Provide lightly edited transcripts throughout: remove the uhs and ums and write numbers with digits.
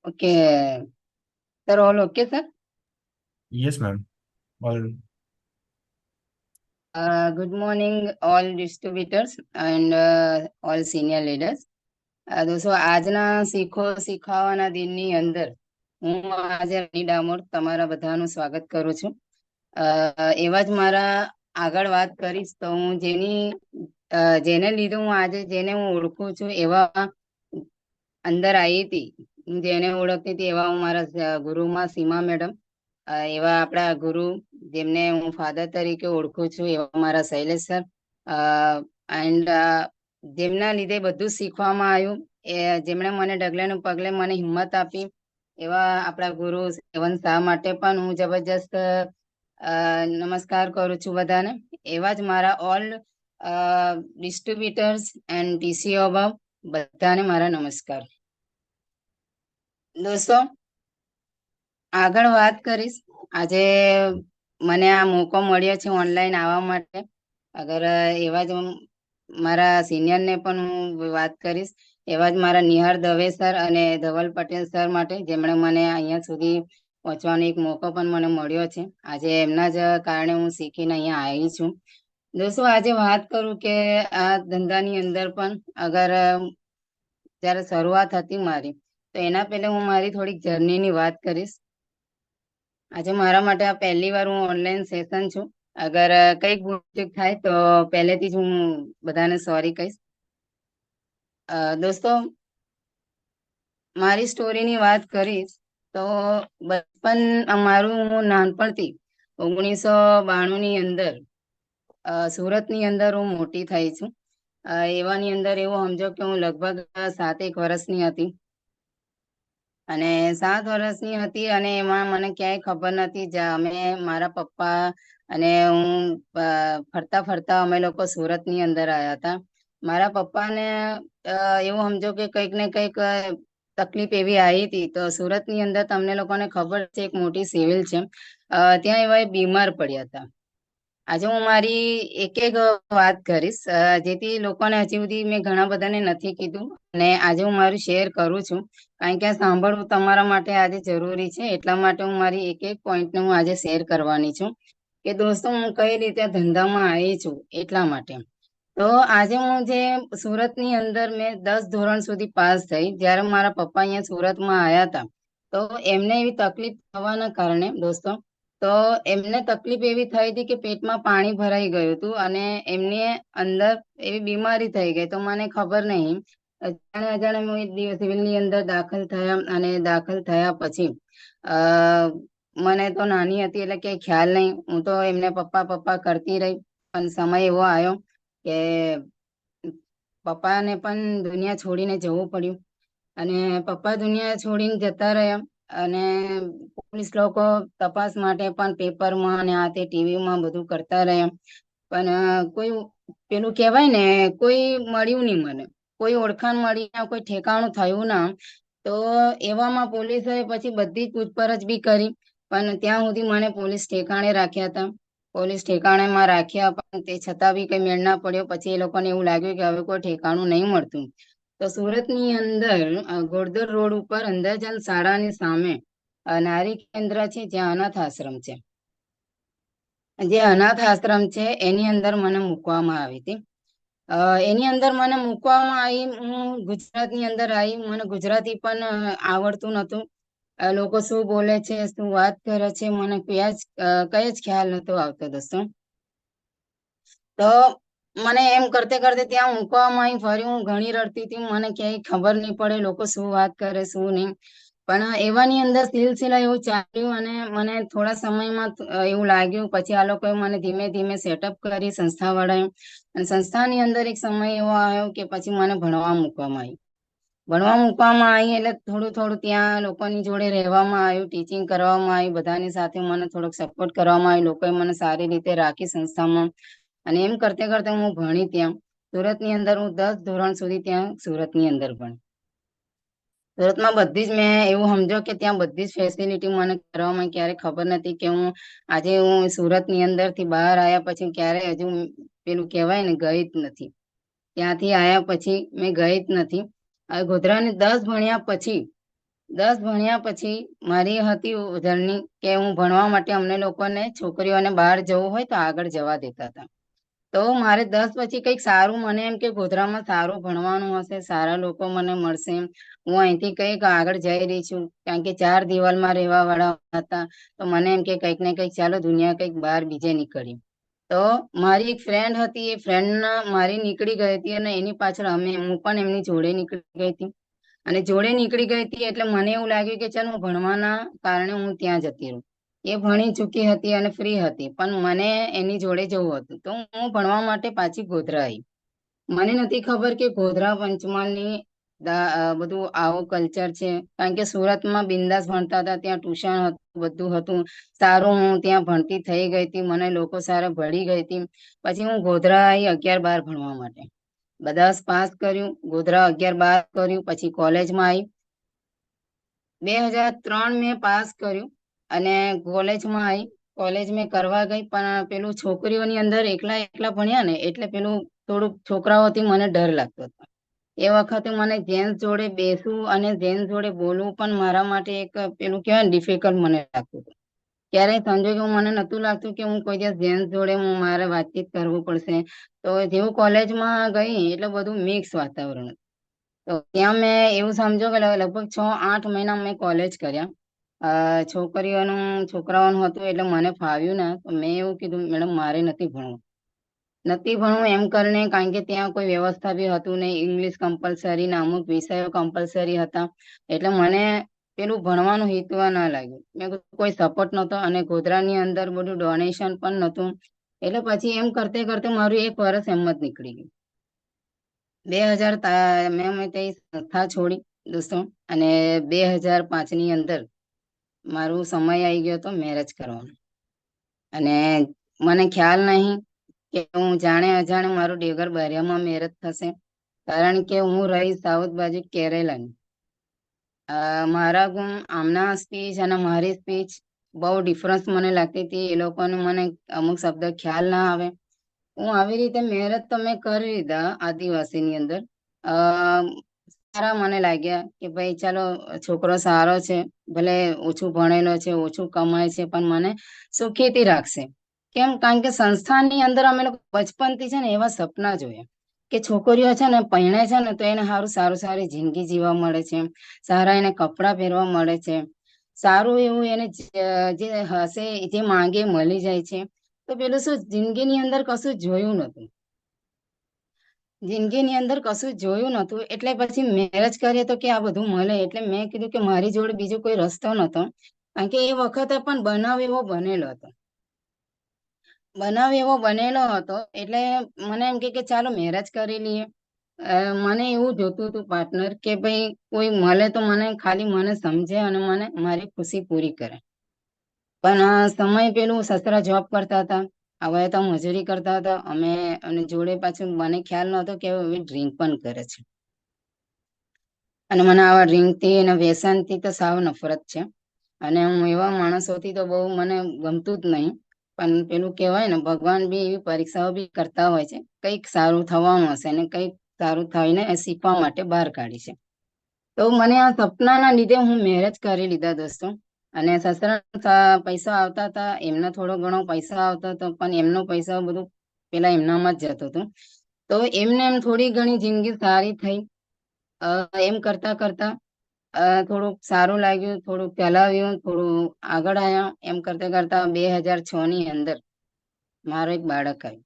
Okay, sir, all okay, sir? Yes, ma'am. All Good morning, all distributors and all senior leaders. દોસ્તો આજના શીખો શીખાવાના દિનની અંદર હું આજે રાની ડામોર તમારા બધાનું સ્વાગત કરું છું. એવા જ મારા આગળ વાત કરીશ તો હું જેને લીધે હું આજે જેને હું ઓળખું છું એવા અંદર આવી હતી, જેને ઓળખતી હતી એવા હું મારા ગુરુમાં સીમા મેડમ, એવા આપણા ગુરુ જેમને હું ફાધર તરીકે ઓળખું છું એવા મારા શૈલેષ સર, એન્ડ જેમના લીધે બધું શીખવામાં આવ્યું, જેમણે મને ડગલે ને પગલે મને હિંમત આપી એવા આપણા ગુરુ સેવન શાહ માટે પણ હું જબરજસ્ત નમસ્કાર કરું છું બધાને. એવા જ મારા ઓલ ડિસ્ટ્રીબ્યુટર્સ એન્ડ ટીસીઓ બધાને મારા નમસ્કાર. દોસ્તો આગળ વાત કરીશ. આજે મને આ મોકો મળ્યો છે ઓનલાઈન આવવા માટે. અગર એવા જ મારા સિનિયર ને પણ હું વાત કરીશ, એવા જ મારા નિહાર દવે સર અને ધવલ પટેલ સર માટે, જેમણે મને અહીંયા સુધી પહોંચવાનો એક મોકો પણ મને મળ્યો છે. આજે એમના જ કારણે હું શીખીને અહીંયા આવી છું. દોસ્તો આજે વાત કરું કે આ ધંધાની અંદર પણ અગર જયારે શરૂઆત હતી મારી, તો એના પહેલા હું મારી થોડીક જર્નીની વાત કરીશ. આજે મારા માટે આ પહેલી વાર હું ઓનલાઈન સેશન છું. અગર કઈક ભૂલ થાય તો પહેલેથી જ હું બધાને સોરી કહીશ. દોસ્તો મારી સ્ટોરીની વાત કરીશ તો બચપન અમારું હું નાનપણથી 1992 ની અંદર સુરતની અંદર હું મોટી થઈ છું. એવાની અંદર એવું સમજો કે હું લગભગ 7 એક વર્ષની હતી, અને 7 વર્ષની હતી અને એમાં મને ક્યાંય ખબર નથી. અમે મારા પપ્પા અને હું ફરતા ફરતા અમે લોકો સુરતની અંદર આવ્યા હતા. મારા પપ્પાને એવું સમજો કે કંઈક ને કંઈક તકલીફ એવી આવી હતી, તો સુરતની અંદર તમને લોકોને ખબર છે એક મોટી સિવિલ છે, ત્યાં એવા બીમાર પડ્યા હતા. આજે હું મારી એક એક વાત કરીશ, જેથી લોકોને હજી સુધી મેં ઘણા બધાને નથી કીધું અને આજે હું મારું શેર કરું છું, કારણ કે આ સાંભળવું તમારા માટે આજે જરૂરી છે. એટલા માટે હું મારી એક એક પોઈન્ટને હું આજે શેર કરવાની છું કે દોસ્તો હું કઈ રીતે ધંધામાં આવી છું. એટલા માટે તો આજે હું જે સુરતની અંદર મેં 10 ધોરણ સુધી પાસ થઈ, જ્યારે મારા પપ્પા અહીંયા સુરતમાં આવ્યા હતા તો એમને એવી તકલીફ થવાના કારણે દોસ્તો, તો એમને તકલીફ એવી થઈ હતી કે પેટમાં પાણી ભરાઈ ગયું હતું અને એમને અંદર એવી બીમારી થઈ ગઈ. તો મને ખબર નહીં, અજાણે અજાણે હું એક દિવસ સિવિલની અંદર દાખલ થયા અને દાખલ થયા પછી મને તો નાની હતી એટલે કઈ ખ્યાલ નહીં. હું તો એમને પપ્પા પપ્પા કરતી રહી, પણ સમય એવો આવ્યો કે પપ્પાને પણ દુનિયા છોડીને જવું પડ્યું અને પપ્પા દુનિયા છોડીને જતા રહ્યા. અને પોલીસ લોકો તપાસ માટે પણ પેપરમાં અને આ તે ટીવીમાં બધું કરતા રહ્યા, પણ કોઈ પેલું કહેવાય ને, કોઈ મળ્યું નહીં મને, કોઈ ઓળખાણ મળી ના, કોઈ ઠેકાણું થયું ના. તો એવામાં પોલીસે પછી બધી જ પૂછપરછ બી કરી, પણ ત્યાં સુધી મને પોલીસ ઠેકાણે રાખ્યા હતા. પોલીસ ઠેકાણેમાં રાખ્યા પણ તે છતાં બી કઈ મેળ ના પડ્યો. પછી એ લોકોને એવું લાગ્યું કે હવે કોઈ ઠેકાણું નહીં મળતું, તો સુરતની અંદર ઘોડદોર રોડ ઉપર અંદરજાન શાળાની સામે નારી કેન્દ્ર છે, જ્યાં અનાથ આશ્રમ છે. જે અનાથ આશ્રમ છે એની અંદર મને મૂકવામાં આવી હતી. એની અંદર મને મૂકવામાં આવી. હું ગુજરાતની અંદર આવી, મને ગુજરાતી પણ આવડતું નહોતું. લોકો શું બોલે છે, શું વાત કરે છે, મને કઈ જ ખ્યાલ નતો આવતો દોસ્તો. તો મને એમ કરતે કરતે ત્યાં મૂકવામાં આવી. ફરી હું ઘણી રડતી હતી, મને ક્યાંય ખબર નહીં પડે લોકો શું વાત કરે શું નહીં. પણ એવાની અંદર સિલસિલા એવું ચાલ્યું અને મને થોડા સમયમાં એવું લાગ્યું. પછી આ લોકોએ મને ધીમે ધીમે સેટઅપ કરી સંસ્થા વાળાએ, અને સંસ્થાની અંદર એક સમય એવો આવ્યો કે પછી મને ભણવા મૂકવામાં આવી. ભણવા મૂકવામાં આવી એટલે થોડું થોડું ત્યાં લોકોની જોડે રહેવામાં આવ્યું, ટીચિંગ કરવામાં આવી, બધાની સાથે મને થોડોક સપોર્ટ કરવામાં આવ્યો. લોકોએ મને સારી રીતે રાખી સંસ્થામાં, અને એમ કરતે કરતે હું ભણી ત્યાં સુરતની અંદર. હું 10 ધોરણ સુધી ત્યાં સુરતની અંદર ભણી. સુરતમાં બધી જ મેં એવું સમજો કે ત્યાં બધી જ ફેસિલિટી મને કરવામાં ક્યારે ખબર નથી કે આજે હું સુરતની અંદર થી બહાર આવ્યા પછી ક્યારે હજુ પેલું કહેવાય ને ગઈ જ નથી. ત્યાંથી આવ્યા પછી મેં ગઈ જ નથી. ગોધરાને 10 ભણ્યા પછી 10 ભણ્યા પછી મારી હતી જર્ની કે હું ભણવા માટે અમને લોકોને છોકરીઓને બહાર જવું હોય તો આગળ જવા દેતા હતા. તો મારે 10 પછી કંઈક સારું મને એમ કે ગોધરામાં સારું ભણવાનું હશે, સારા લોકો મને મળશે એમ. હું અહીંથી કંઈક આગળ જઈ રહી છું, કારણ કે 4 દિવાલમાં રહેવા વાળા હતા. તો મને એમ કે કંઈક ને કંઈક ચાલો દુનિયા કંઈક બહાર બીજે નીકળી. તો મારી એક ફ્રેન્ડ હતી, એ ફ્રેન્ડ મારી નીકળી ગઈ હતી અને એની પાછળ હું પણ એમની જોડે નીકળી ગઈ હતી. અને જોડે નીકળી ગઈ હતી એટલે મને એવું લાગ્યું કે ચાલ હું ભણવાના કારણે હું ત્યાં જતી રહું. એ ભણી ચૂકી હતી અને ફ્રી હતી, પણ મને એની જોડે જવું હતું. તો હું ભણવા માટે પાછી ગોધરા આવી. મને નથી ખબર કે ગોધરા પંચમહાલની બધું આવું કલ્ચર છે, કારણ કે સુરતમાં બિંદાસ ભણતા હતા, ત્યાં ટ્યુશન હતું, બધું હતું સારું. હું ત્યાં ભણતી થઈ ગઈ હતી, મને લોકો સારા ભળી ગઈ હતી. પછી હું ગોધરા આવી 11-12 ભણવા માટે. 10 પાસ કર્યું, ગોધરા 11-12 કર્યું, પછી કોલેજમાં આવી. 2003 મેં પાસ કર્યું અને કોલેજમાં આવી. કોલેજ મેં કરવા ગઈ, પણ પેલું છોકરીઓની અંદર એકલા એકલા ભણ્યા ને એટલે પેલું થોડુંક છોકરાઓથી મને ડર લાગતો હતો. એ વખતે મને જેન્ટ્સ જોડે બેસવું અને જેન્ટ્સ જોડે બોલવું પણ મારા માટે એક પેલું કહેવાય ને ડિફિકલ્ટ મને લાગતું હતું. ક્યારેય સંજોગો મને નતું લાગતું કે હું કોઈ દિવસ જેન્ટ્સ જોડે મારે વાતચીત કરવું પડશે. તો જેવું કોલેજમાં ગઈ એટલે બધું મિક્સ વાતાવરણ. તો ત્યાં મેં એવું સમજો કે લગભગ 6-8 મહિના મેં કોલેજ કર્યા. છોકરીઓનું છોકરાઓનું હતું એટલે મને ફાવ્યું ના. તો મેં એવું કીધું મેડમ મારે નથી ભણવું એમ કરીને, કારણ કે ત્યાં કોઈ વ્યવસ્થા બી હતું નહીં. ઇંગ્લિશ કમ્પલસરી ને અમુક વિષયો કમ્પલસરી હતા. એટલે મને પેલું ભણવાનું હિતવા ના લાગ્યું. મેં કોઈ સપોર્ટ નહોતો અને ગોધરાની અંદર બધું ડોનેશન પણ નહોતું. એટલે પછી એમ કરતે કરતે મારું 1 વર્ષ એમ જ નીકળી ગયું. 2000 મેં તે સંસ્થા છોડી દોસ્તો, અને 2005ની અંદર મારું સમય આવી ગયો હતો મેરેજ કરવાનો. અને મને ખ્યાલ નહીં કે હું જાણે અજાણે મારું ડેગર બારિયામાં મેરેજ થશે, કારણ કે હું રહી સાઉથ બાજુ કેરેલાની. મારા ગુણ આમના સ્પીચ અને મારી સ્પીચ બહુ ડિફરન્સ મને લાગતી હતી. એ લોકોને મને અમુક શબ્દ ખ્યાલ ના આવે. હું આવી રીતે મેરેજ તો મેં કરી લીધા આદિવાસીની અંદર. અ સારા મને લાગ્યા કે ભાઈ ચાલો છોકરો સારો છે, ભલે ઓછું ભણેલો છે, ઓછું કમાય છે, પણ મને સુખીથી રાખશે. કેમ? કારણ કે સંસ્થાની અંદર અમે લોકો બચપનથી છે ને એવા સપના જોયા કે છોકરીઓ છે ને પરણે છે ને તો એને સારું સારી જિંદગી જીવવા મળે છે, સારા એને કપડાં પહેરવા મળે છે, સારું એવું એને જે હશે જે માંગે એ મળી જાય છે. તો પેલું શું જિંદગીની અંદર કશું જોયું નતું. જિંદગીની અંદર કશું જોયું નતું એટલે પછી મેરેજ કરીએ તો કે આ બધું મળે. એટલે મેં કીધું કે મારી જોડે બીજો કોઈ રસ્તો નતો, કારણ કે એ વખતે પણ બનાવ એવો બનેલો હતો. એટલે મને એમ કે ચાલો મેરેજ કરી લઈએ. મને એવું જોતું હતું પાર્ટનર કે ભાઈ કોઈ મળે તો મને ખાલી મને સમજે અને મને મારી ખુશી પૂરી કરે. પણ આ સમય પેલું સસરા જોબ કરતા હતા, હવે તો મજૂરી કરતા હતા અમે. અને જોડે પાછું મને ખ્યાલ નતો કે હવે ડ્રિંક પણ કરે છે. અને મને આવા ડ્રિંકથી અને વ્યસનથી તો સાવ નફરત છે. અને હું એવા માણસોથી તો બહુ મને ગમતું જ નહીં. પણ પેલું કહેવાય ને ભગવાન બી એવી પરીક્ષાઓ બી કરતા હોય છે, કંઈક સારું થવાનું હશે ને કંઈક સારું થઈને શીખવા માટે બહાર કાઢી છે. તો મને આ સપનાના લીધે હું મેરેજ કરી લીધા દોસ્તો. અને સસરા પૈસા આવતા હતા, એમનો થોડો ઘણો પૈસા આવતો હતો, પણ એમનો પૈસા બધું પેલા એમનામાં જ જતું હતું. તો એમને એમ થોડી ઘણી જિંદગી સારી થઈ. એમ કરતા કરતા થોડુંક સારું લાગ્યું, થોડુંક ચલાવ્યું, થોડું આગળ આવ્યા. એમ કરતા કરતા 2006ની અંદર મારો એક બાળક આવ્યું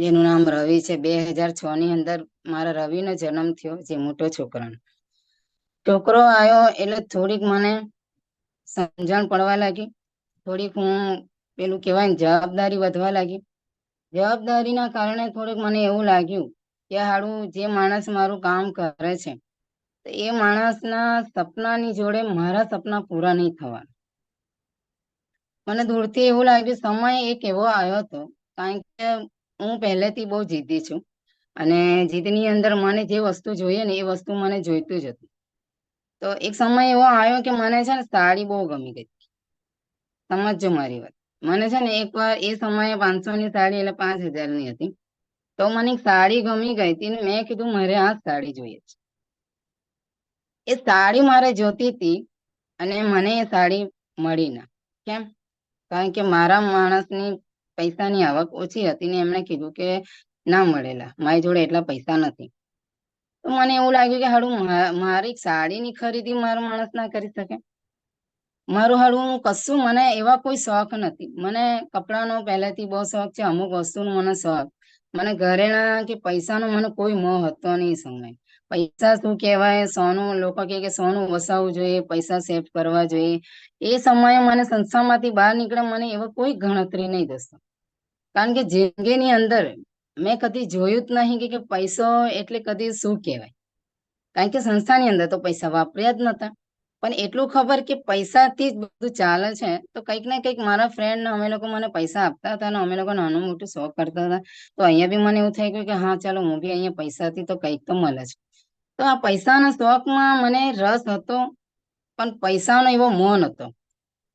જેનું નામ રવિ છે. 2006ની અંદર મારા રવિનો જન્મ થયો, જે મોટો છોકરો આવ્યો. એટલે થોડીક મને સમજણ પડવા લાગી, થોડીક હું પેલું કહેવાય ને જવાબદારી વધવા લાગી. જવાબદારીના કારણે થોડુંક મને એવું લાગ્યું કે હારું જે માણસ મારું કામ કરે છે તો એ માણસના સપનાની જોડે મારા સપના પૂરા નહીં થવા. મને દૂરથી એવું લાગ્યું. સમય એક એવો આવ્યો હતો, કારણ કે હું પહેલેથી બહુ જીદ્દી છું અને જીદની અંદર મને જે વસ્તુ જોઈએ ને એ વસ્તુ મને જોઈતું જ હતું. તો એક સમય એવો આવ્યો કે મને છે ને સાડી બહુ ગમી ગઈ. સમજજો મારી વાત. મને છે ને એક વાર એ સમયે 500ની સાડી એટલે 5000ની હતી. તો મને એક સાડી ગમી ગઈ હતી ને મેં કીધું મારે આ સાડી જોઈએ છે. એ સાડી મારે જોતી હતી અને મને એ સાડી મળી ના. કેમ? કારણ કે મારા માણસની પૈસાની આવક ઓછી હતી ને એમણે કીધું કે ના મળેલા, મારી જોડે એટલા પૈસા નથી. તો મને એવું લાગ્યું કે હાડું મારી સાડીની ખરીદી મારો માણસ ના કરી શકે. મારું હાડું કશું, મને એવા કોઈ શોખ નથી. મને કપડાનો પહેલેથી બહુ શોખ છે, અમુક વસ્તુનો મને શોખ. મને ઘરેણા કે પૈસાનો મને કોઈ મોહ હતો નહીં. સમય પૈસા શું કહેવાય, સોનું, લોકો કહે કે સોનું વસાવવું જોઈએ, પૈસા સેવ કરવા જોઈએ. એ સમયે મને સંસ્થામાંથી બહાર નીકળે, મને એવો કોઈ ગણતરી નહીં દોસ્તો. કારણ કે જિંદગીની અંદર મેં કદી જોયું જ નહીં કે પૈસો એટલે કદી શું કહેવાય. કારણ કે સંસ્થાની અંદર તો પૈસા વાપર્યા જ નતા. પણ એટલું ખબર કે પૈસાથી જ બધું ચાલે છે. તો કંઈક ને કંઈક મારા ફ્રેન્ડ અમે લોકો મને પૈસા આપતા હતા અને અમે લોકો નાનું મોટું શોખ કરતા હતા. તો અહીંયા બી મને એવું થઈ ગયું કે હા ચાલો, હું બી અહીંયા પૈસાથી તો કંઈક તો મળે છે. તો આ પૈસાના શોખમાં મને રસ હતો, પણ પૈસાનો એવો મોહ હતો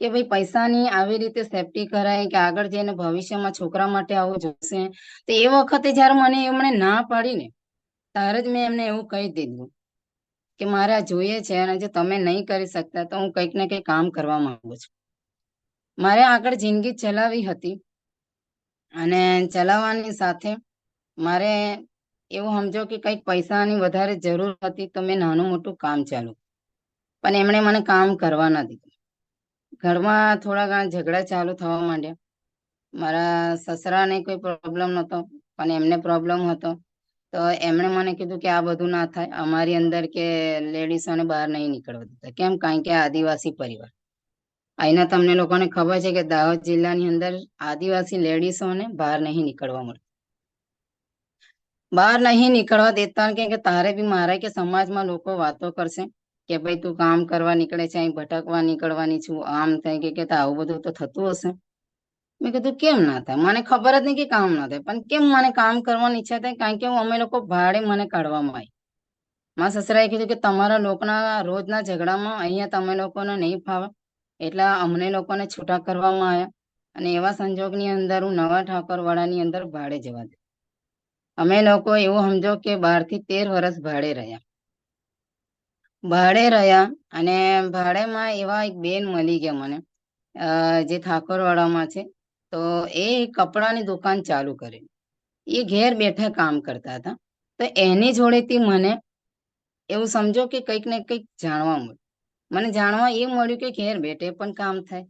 કે ભાઈ પૈસાની આવી રીતે સેફટી કરાય કે આગળ જઈને ભવિષ્યમાં છોકરા માટે આવું જોશે. તો એ વખતે જયારે મને એમણે ના પાડી ને, ત્યારે જ મેં એમને એવું કહી દીધું કે મારે આ જોઈએ છે અને જો તમે નહીં કરી શકતા તો હું કંઈક ને કંઈક કામ કરવા માંગુ છું. મારે આગળ જિંદગી ચલાવી હતી અને ચલાવવાની સાથે મારે એવું સમજો કે કંઈક પૈસાની વધારે જરૂર હતી, તો મેં નાનું મોટું કામ ચાલુ. પણ એમણે મને કામ કરવા ના દીધું. ઘરમાં થોડા ઘણા ઝઘડા ચાલુ થવા માંડ્યા. મારા સસરાને કોઈ પ્રોબ્લેમ નહોતો, પણ એમને પ્રોબ્લેમ હતો. તો એમણે મને કીધું કે આ બધું ના થાય અમારી અંદર, કે લેડીસોને બહાર નહીં નીકળવા દીધા. કેમ? કારણ કે આદિવાસી પરિવાર. અહીંના તમને લોકોને ખબર છે કે દાહોદ જિલ્લાની અંદર આદિવાસી લેડીસોને બહાર નહીં નીકળવા મળે. બહાર નહીં નીકળવા દેતા કે તારે બી મારે કે સમાજમાં લોકો વાતો કરશે કે ભાઈ તું કામ કરવા નીકળે છે, અહીં ભટકવા નીકળવાની છું, આમ થાય કે આવું બધું તો થતું હશે. મેં કીધું કેમ ના થાય, મને ખબર જ નહીં કે કામ ના થાય, પણ કેમ મને કામ કરવાની ઈચ્છા થાય? કારણ કે અમે લોકો ભાડે મને કાઢવામાં આવી. મારા સસરાએ કીધું કે તમારા લોકોના રોજના ઝઘડામાં અહીંયા તમે લોકોને નહીં ફાવે, એટલે અમને લોકોને છૂટા કરવામાં આવ્યા. અને એવા સંજોગની અંદર હું નવા ઠાકોરવાડાની અંદર ભાડે જવા દે. અમે લોકો એવું સમજો કે 12 થી 13 વર્ષ ભાડે રહ્યા. અને ભાડેમાં એવા એક બેન મળી ગયા મને, જે ઠાકોરવાડામાં છે. તો એ કપડાની દુકાન ચાલુ કરી. એ ઘેર બેઠા કામ કરતા હતા. તો એની જોડેથી મને એવું સમજો કે કંઈક ને કંઈક જાણવા મળ્યું. મને જાણવા એ મળ્યું કે ઘેર બેઠે પણ કામ થાય.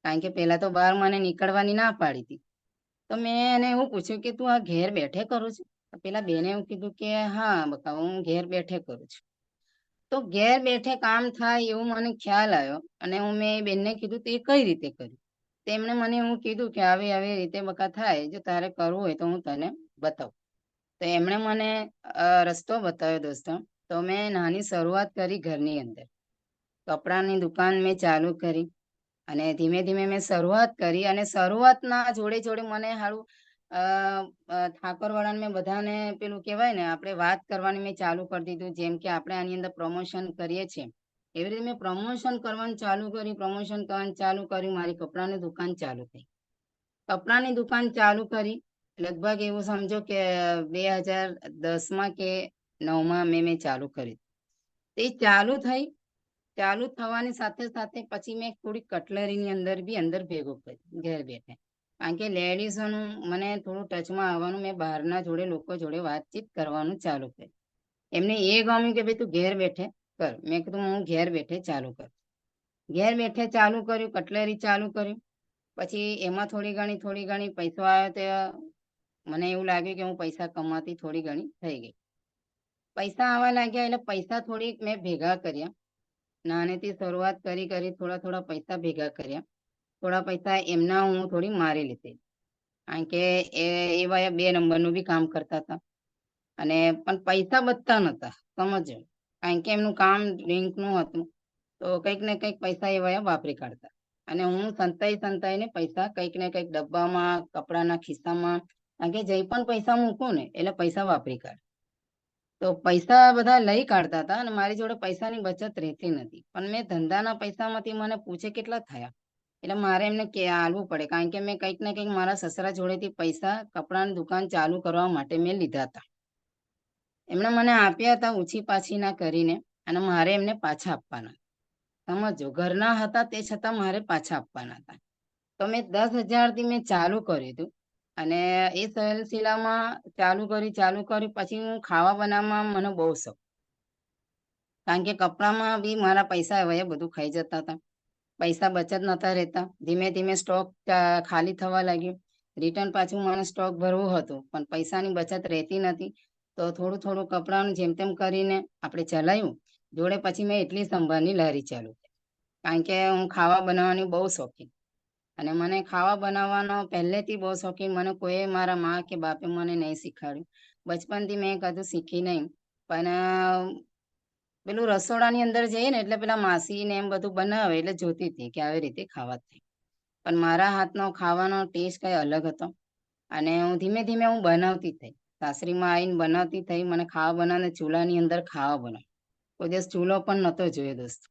કારણ કે પેલા તો બહાર મને નીકળવાની ના પાડી હતી. તો મેં એને એવું પૂછ્યું કે તું આ ઘેર બેઠે કરું છું? પેલા બેને એવું કીધું કે હા બકા, હું ઘેર બેઠે કરું છું. તો ઘેર બેઠે કામ થાય એવું મને ખ્યાલ આવ્યો. અને હું મેં એ બેનને કીધું તો એ કઈ રીતે કર્યું? તેમણે મને એવું કીધું કે આવી આવી રીતે બકા થાય, જો તારે કરવું હોય તો હું તને બતાવું. તો એમણે મને રસ્તો બતાવ્યો દોસ્તો. તો મેં નાની શરૂઆત કરી ઘરની અંદર. કપડાની દુકાન મેં ચાલુ કરી અને ધીમે ધીમે મેં શરૂઆત કરી. અને શરૂઆતના જોડે જોડે મને હારું ઠાકોરવાળાને મેં બધાને પેલું કહેવાય ને, આપણે વાત કરવાની મેં ચાલુ કરી દીધું. જેમ કે આપણે આની અંદર પ્રમોશન કરીએ છીએ એવી રીતે મેં પ્રમોશન કરવાનું ચાલુ કર્યું. પ્રમોશન કરવાનું ચાલુ કર્યું. મારી કપડાની દુકાન ચાલુ થઈ. કપડાની દુકાન ચાલુ કરી લગભગ એવું સમજો કે 2010માં કે 9માં મેં ચાલુ કરી. તે ચાલુ થઈ. ચાલુ થવાની સાથે સાથે પછી મેં થોડી કટલરીની અંદર બી અંદર ભેગું કર્યું ઘેર બેઠે. કારણ કે લેડીઝોનું મને થોડું ટચમાં આવવાનું, મેં બહારના જોડે લોકો જોડે વાતચીત કરવાનું ચાલુ કર્યું. એમને એ ગમ્યું કે ભાઈ તું ઘેર બેઠે કર. મેં કીધું હું ઘેર બેઠે ચાલુ કર. ઘેર બેઠે ચાલુ કર્યું, કટલેરી ચાલુ કર્યું. પછી એમાં થોડી ઘણી પૈસો આવ્યો. તો મને એવું લાગ્યું કે હું પૈસા કમાતી થોડી ઘણી થઈ ગઈ. પૈસા આવવા લાગ્યા એટલે પૈસા થોડીક મેં ભેગા કર્યા. નાનેથી શરૂઆત કરી થોડા થોડા પૈસા ભેગા કર્યા. થોડા પૈસા એમના હું થોડી મારી લીધી. કારણ કે એવા 2 નંબરનું બી કામ કરતા હતા. અને પણ પૈસા બચતા નતા, સમજો. કારણ કે એમનું કામ ડ્રિંકનું હતું. તો કંઈક ને કંઈક પૈસા એવા વાપરી કાઢતા. અને હું સંતાઈને પૈસા કંઈક ને કંઈક ડબ્બામાં, કપડાના ખિસ્સામાં, કારણ કે જે પણ પૈસા મૂકું ને એટલે પૈસા વાપરી કાઢ. તો પૈસા બધા લઈ કાઢતા હતા અને મારી જોડે પૈસાની બચત રહેતી નથી. પણ મેં ધંધાના પૈસામાંથી મને પૂછે કેટલા થયા, એટલે મારે એમને આલવું પડે. કારણ કે મેં કંઈક ને કંઈક મારા સસરા જોડેથી પૈસા કપડાની દુકાન ચાલુ કરવા માટે મેં લીધા હતા. એમણે મને આપ્યા હતા ઓછી પાછી ના કરીને. અને મારે એમને પાછા આપવાના. સમજો, ઘરના હતા તે છતાં મારે પાછા આપવાના હતા. તો મેં 10,000 થી મેં ચાલુ કર્યું હતું. અને એ સિલસિલામાં ચાલુ કરી પછી હું ખાવા બનાવવામાં મને બહુ શોખ. કારણ કે કપડામાં બી મારા પૈસા હવે બધું ખાઈ જતા હતા. પૈસા બચત નતા રહેતા. ધીમે ધીમે સ્ટોક ખાલી થવા લાગ્યું. રિટર્ન પાછું મને સ્ટોક ભરવું હતું, પણ પૈસાની બચત રહેતી નથી. તો થોડું થોડું કપડાનું જેમ તેમ કરીને આપણે ચલાવ્યું. જોડે પછી મેં ઇડલી સંભારની લારી ચાલુ કરી. કારણ કે હું ખાવા બનાવવાની બહુ શોખીન. અને મને ખાવા બનાવવાનો પહેલેથી બહુ શોખીન. મને કોઈ મારા મા કે બાપે મને નહીં શીખવાડ્યું. બચપનથી મેં કદું શીખી નહીં. પણ પેલું રસોડાની અંદર જઈએ ને એટલે પેલા માસી ને એમ બધું બનાવે એટલે જોતી હતી કે આવી રીતે ખાવા થાય. પણ મારા હાથનો ખાવાનો ટેસ્ટ કઈ અલગ હતો. અને હું ધીમે ધીમે હું બનાવતી થઈ. સાસરીમાં આવીને બનાવતી થઈ. મને ખાવા બનાવને ચૂલાની અંદર ખાવા બનાવ. કોઈ દિવસ ચૂલો પણ નહોતો જોયો દોસ્તો.